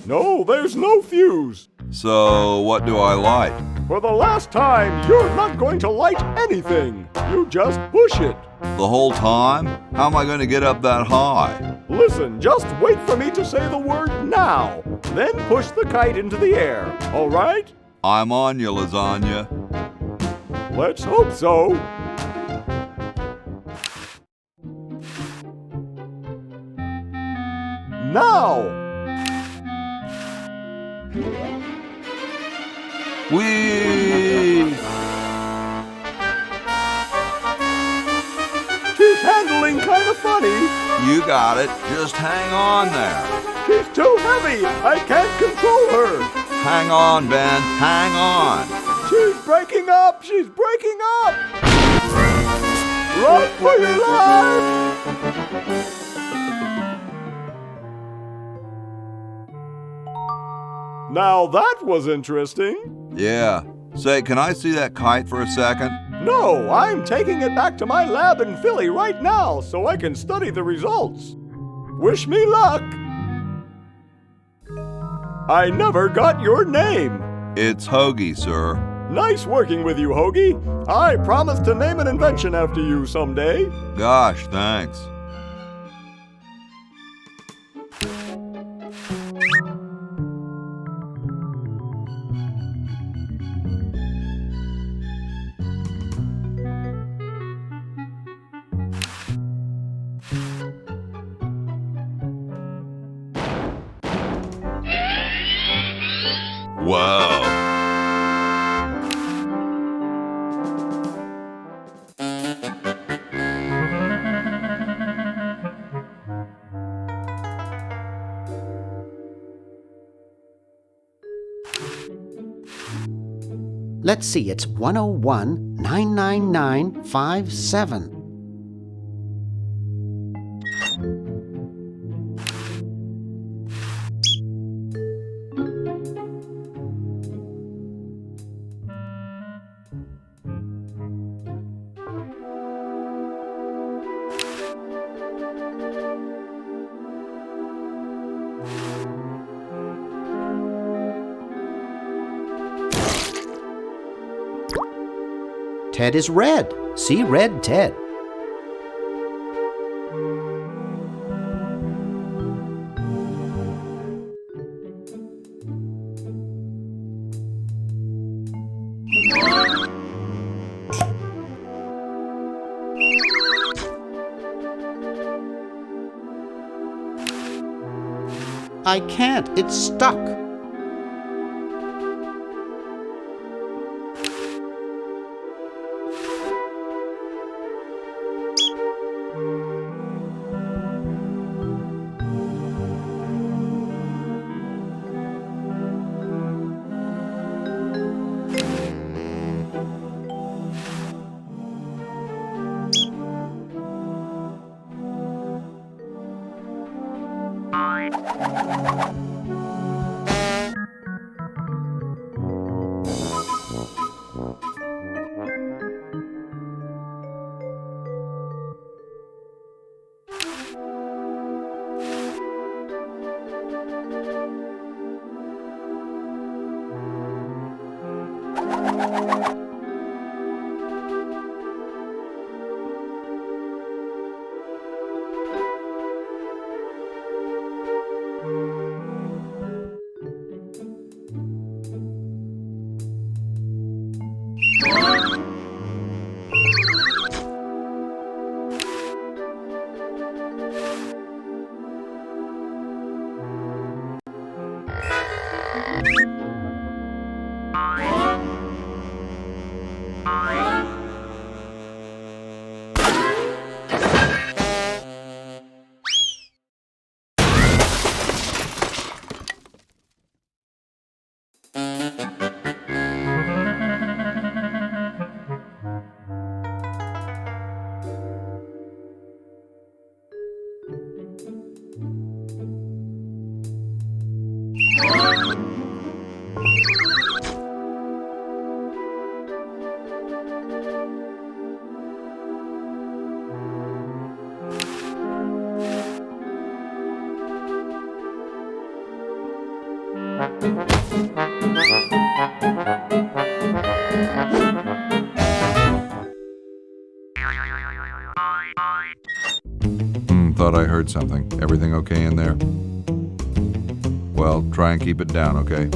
No, there's no fuse. So, what do I light? For the last time, you're not going to light anything. You just push it. The whole time? How am I going to get up that high? Listen, just wait for me to say the word now. Then push the kite into the air, all right? I'm on you, lasagna. Let's hope so. Now! Whee! She's handling kind of funny. You got it. Just hang on there. She's too heavy. I can't control her. Hang on, Ben. Hang on. She's breaking up. She's breaking up. Run for your life. Now that was interesting. Yeah. Say, can I see that kite for a second? No, I'm taking it back to my lab in Philly right now so I can study the results. Wish me luck. I never got your name. It's Hoagie, sir. Nice working with you, Hoagie. I promise to name an invention after you someday. Gosh, thanks. Whoa. Let's see, it's 101 99957. Ted is red. See red Ted. I can't. It's stuck. Thought I heard something. Everything okay in there? Well, try and keep it down, okay?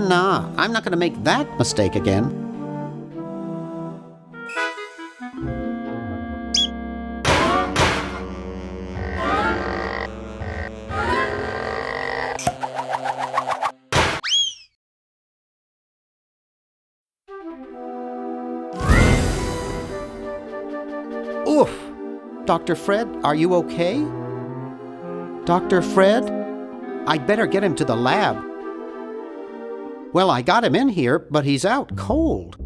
Nah, I'm not going to make that mistake again. Oof! Dr. Fred, are you okay? Dr. Fred? I'd better get him to the lab. Well, I got him in here, but he's out cold.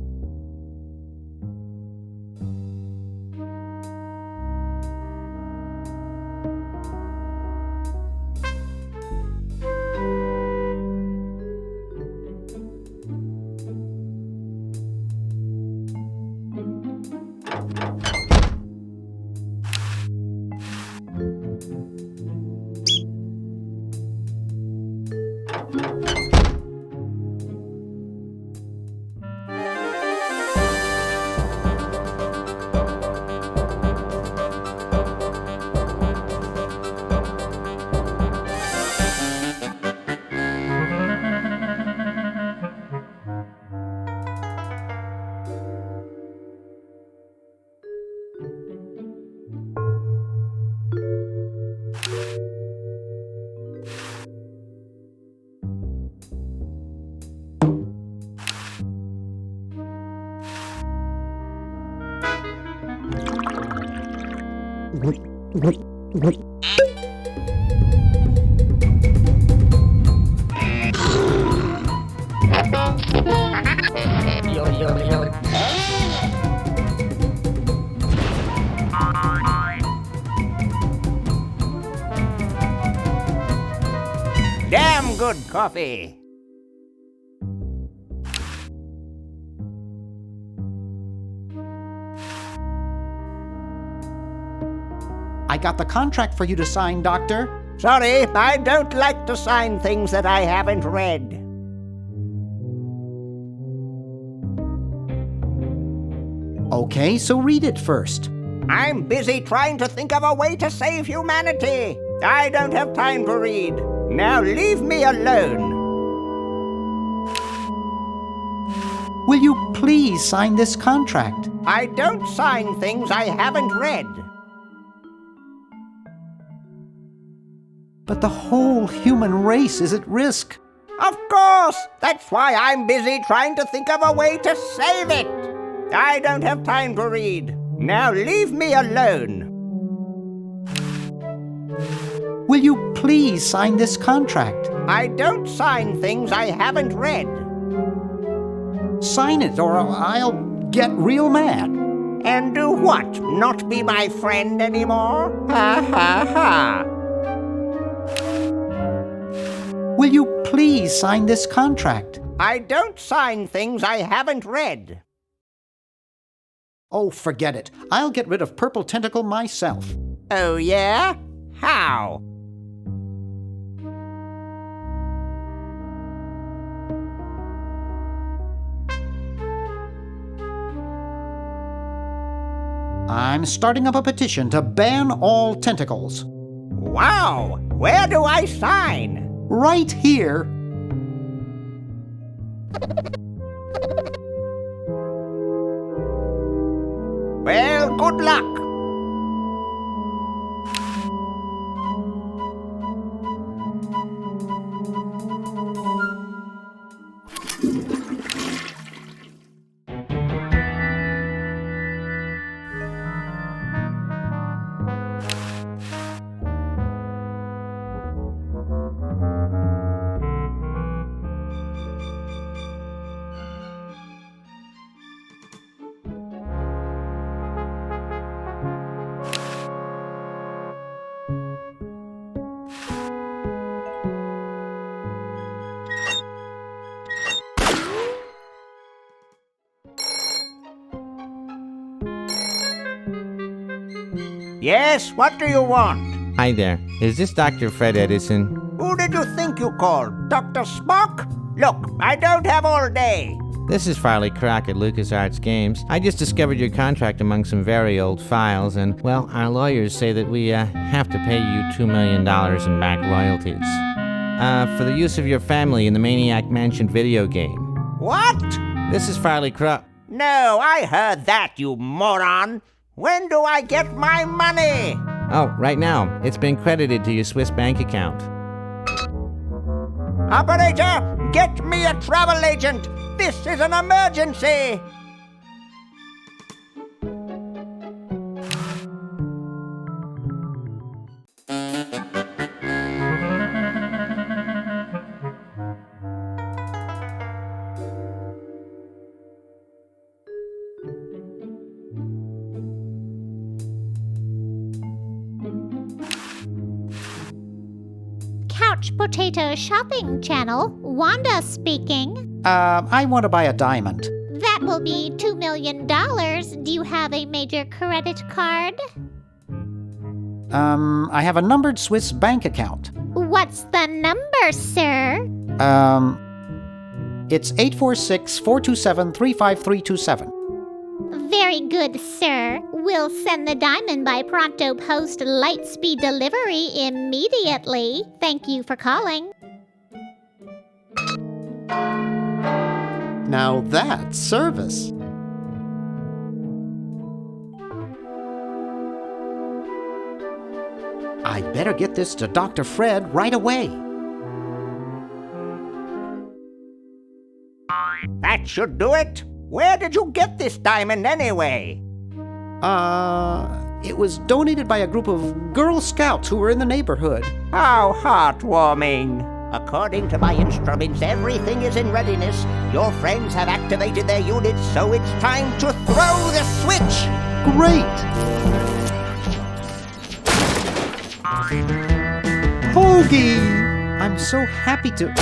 Damn good coffee. I got the contract for you to sign, Doctor. Sorry, I don't like to sign things that I haven't read. Okay, so read it first. I'm busy trying to think of a way to save humanity. I don't have time to read. Now leave me alone. Will you please sign this contract? I don't sign things I haven't read. But the whole human race is at risk. Of course! That's why I'm busy trying to think of a way to save it. I don't have time to read. Now leave me alone. Will you please sign this contract? I don't sign things I haven't read. Sign it or I'll get real mad. And do what? Not be my friend anymore? Ha ha ha! Will you please sign this contract? I don't sign things I haven't read. Oh, forget it. I'll get rid of Purple Tentacle myself. Oh, yeah? How? I'm starting up a petition to ban all tentacles. Wow! Where do I sign? Right here. Well, good luck. Yes, what do you want? Hi there. Is this Dr. Fred Edison? Who did you think you called? Dr. Spock? Look, I don't have all day. This is Farley Croc at LucasArts Games. I just discovered your contract among some very old files, and, well, our lawyers say that we have to pay you $2 million in back royalties. For the use of your family in the Maniac Mansion video game. What? This is Farley Croc. No, I heard that, you moron. When do I get my money? Oh, right now. It's been credited to your Swiss bank account. Operator, get me a travel agent. This is an emergency. Couch Potato Shopping Channel, Wanda speaking. I want to buy a diamond. That will be $2 million. Do you have a major credit card? I have a numbered Swiss bank account. What's the number, sir? It's 846-427-35327. Very good, sir. We'll send the diamond by Pronto Post Lightspeed delivery immediately. Thank you for calling. Now that's service. I'd better get this to Dr. Fred right away. That should do it. Where did you get this diamond anyway? It was donated by a group of Girl Scouts who were in the neighborhood. How heartwarming. According to my instruments, everything is in readiness. Your friends have activated their units, so it's time to throw the switch. Great! Hoagie! I'm so happy to...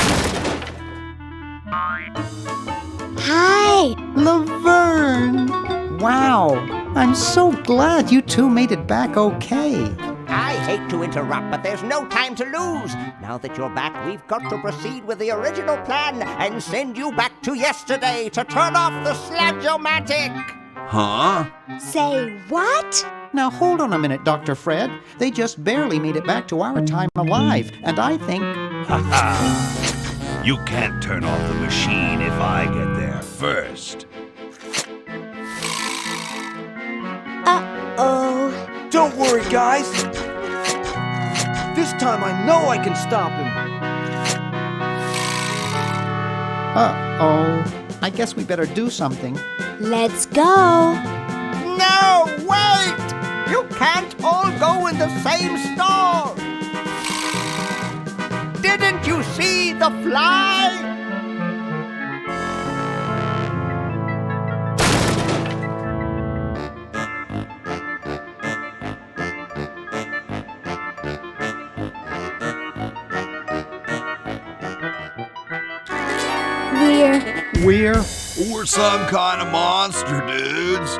Hi! Laverne! Wow! I'm so glad you two made it back okay. I hate to interrupt, but there's no time to lose. Now that you're back, we've got to proceed with the original plan and send you back to yesterday to turn off the Slab-O-Matic. Huh? Say what? Now hold on a minute, Dr. Fred. They just barely made it back to our time alive, and I think... Ha-ha! You can't turn off the machine if I get there first. Uh-oh. Don't worry, guys. This time I know I can stop him. Uh-oh. I guess we better do something. Let's go. No, wait! You can't all go in the same stall. Didn't you see the fly? We're some kind of monster, dudes.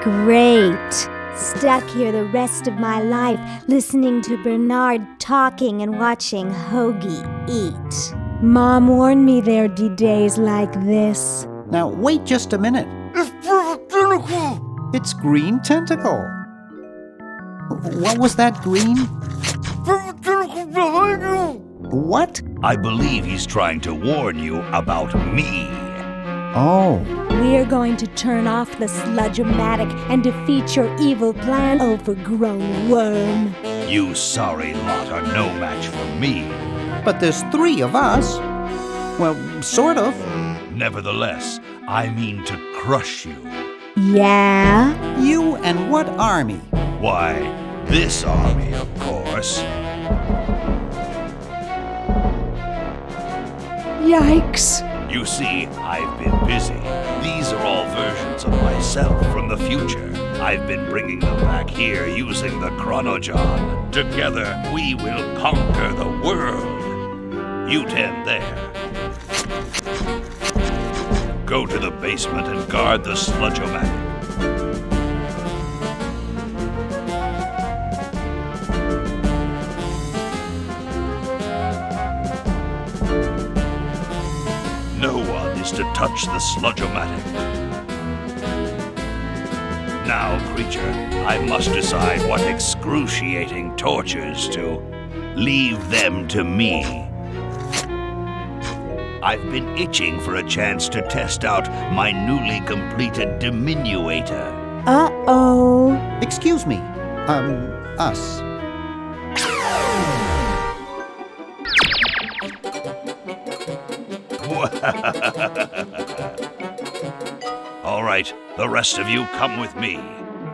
Great. Stuck here the rest of my life, listening to Bernard talking and watching Hoagie eat. Mom warned me there'd be days like this. Now, wait just a minute. It's Green Tentacle. What was that, Green? What? I believe he's trying to warn you about me. Oh. We're going to turn off the sludge-o-matic and defeat your evil plan, overgrown worm. You sorry lot are no match for me. But there's 3 of us. Well, sort of. Nevertheless, I mean to crush you. Yeah? You and what army? Why, this army, of course. Yikes. You see, I've been busy. These are all versions of myself from the future. I've been bringing them back here using the Chronojon. Together, we will conquer the world. You 10 there. Go to the basement and guard the sludge-o-matic. No one is to touch the sludge-o-matic. Now, creature, I must decide what excruciating tortures to leave them to me. I've been itching for a chance to test out my newly completed diminuator. Uh-oh. Excuse me. Us. All right, the rest of you come with me.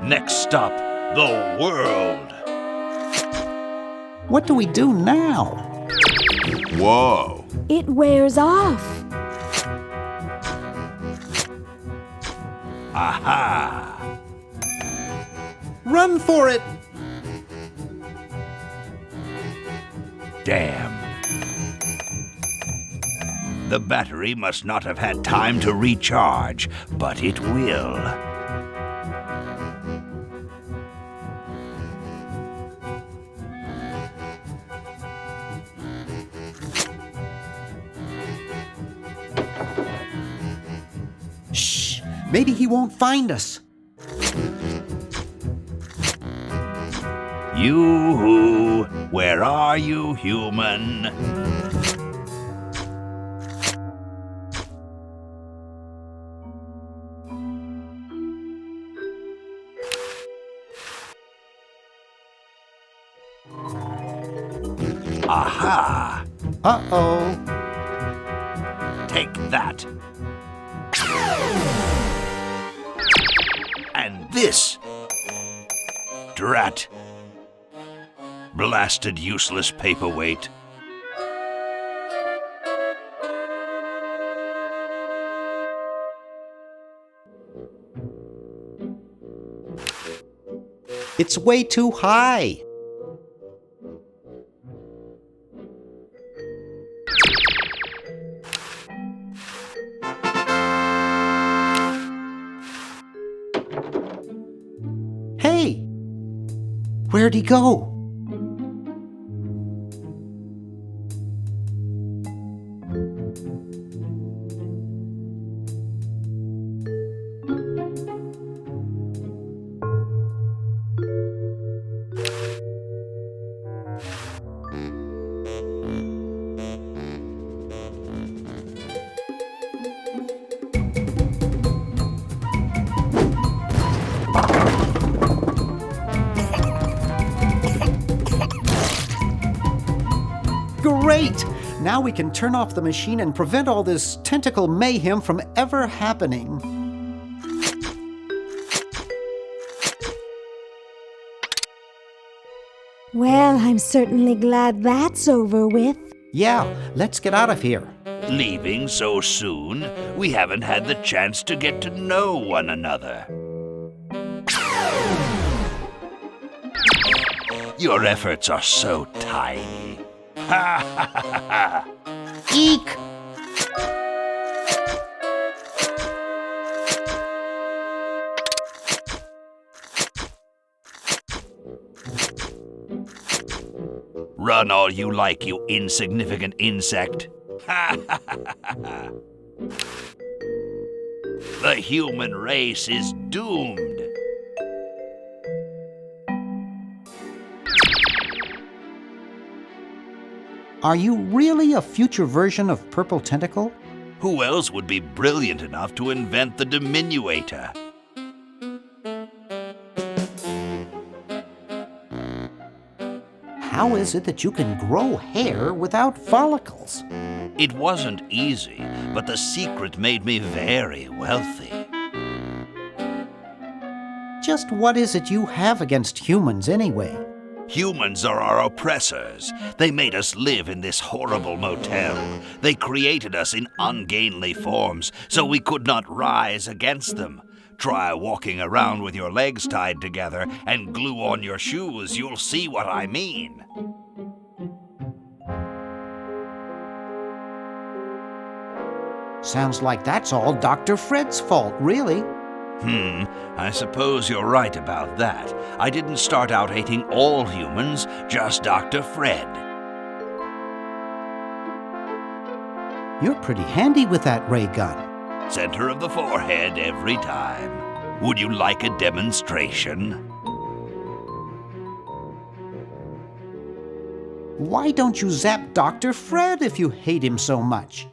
Next stop, the world. What do we do now? Whoa. It wears off. Aha! Run for it! Damn. The battery must not have had time to recharge, but it will. Shh! Maybe he won't find us. You-hoo, where are you, human? Aha! Uh-oh. Take that. And this. Drat. Blasted useless paperweight. It's way too high. Hey! Where'd he go? Great! Now we can turn off the machine and prevent all this tentacle mayhem from ever happening. Well, I'm certainly glad that's over with. Yeah, let's get out of here. Leaving so soon? We haven't had the chance to get to know one another. Your efforts are so tiny. Ha ha ha ha! Eek! Run all you like, you insignificant insect. The human race is doomed. Are you really a future version of Purple Tentacle? Who else would be brilliant enough to invent the diminuator? How is it that you can grow hair without follicles? It wasn't easy, but the secret made me very wealthy. Just what is it you have against humans anyway? Humans are our oppressors. They made us live in this horrible motel. They created us in ungainly forms, so we could not rise against them. Try walking around with your legs tied together and glue on your shoes. You'll see what I mean. Sounds like that's all Dr. Fred's fault, really. I suppose you're right about that. I didn't start out hating all humans, just Dr. Fred. You're pretty handy with that ray gun. Center of the forehead every time. Would you like a demonstration? Why don't you zap Dr. Fred if you hate him so much?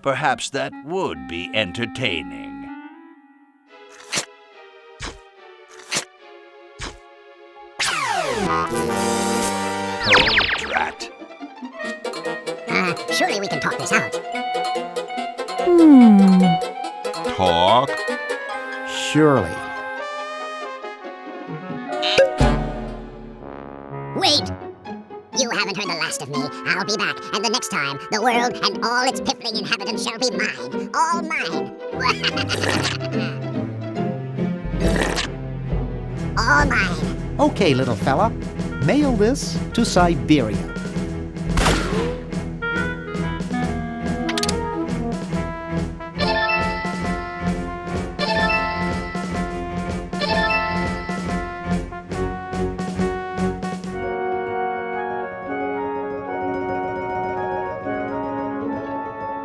Perhaps that would be entertaining. Oh, drat. Surely we can talk this out. Talk? Surely. Wait! You haven't heard the last of me. I'll be back, and the next time, the world and all its piffling inhabitants shall be mine. All mine. All mine. Okay, little fella. Mail this to Siberia.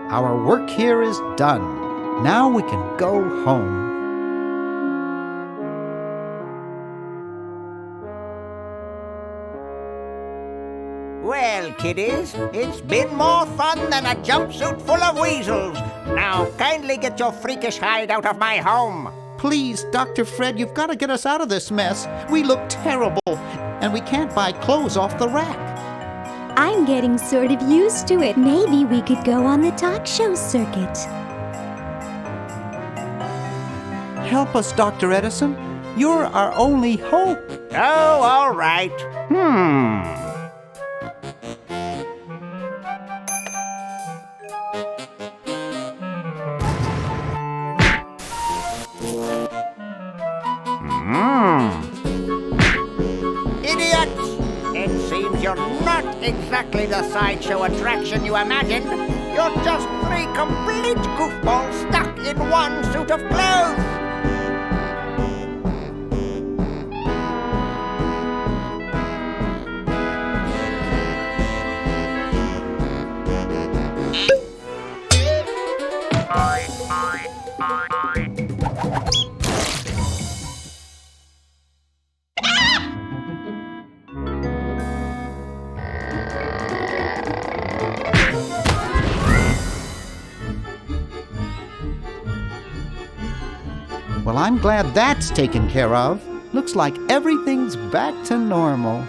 Our work here is done. Now we can go home. Well, kiddies, it's been more fun than a jumpsuit full of weasels. Now, kindly get your freakish hide out of my home. Please, Dr. Fred, you've got to get us out of this mess. We look terrible, and we can't buy clothes off the rack. I'm getting sort of used to it. Maybe we could go on the talk show circuit. Help us, Dr. Edison. You're our only hope. Oh, all right. Idiots! It seems you're not exactly the sideshow attraction you imagined. You're just three complete goofballs stuck in one suit of clothes. Well, I'm glad that's taken care of. Looks like everything's back to normal.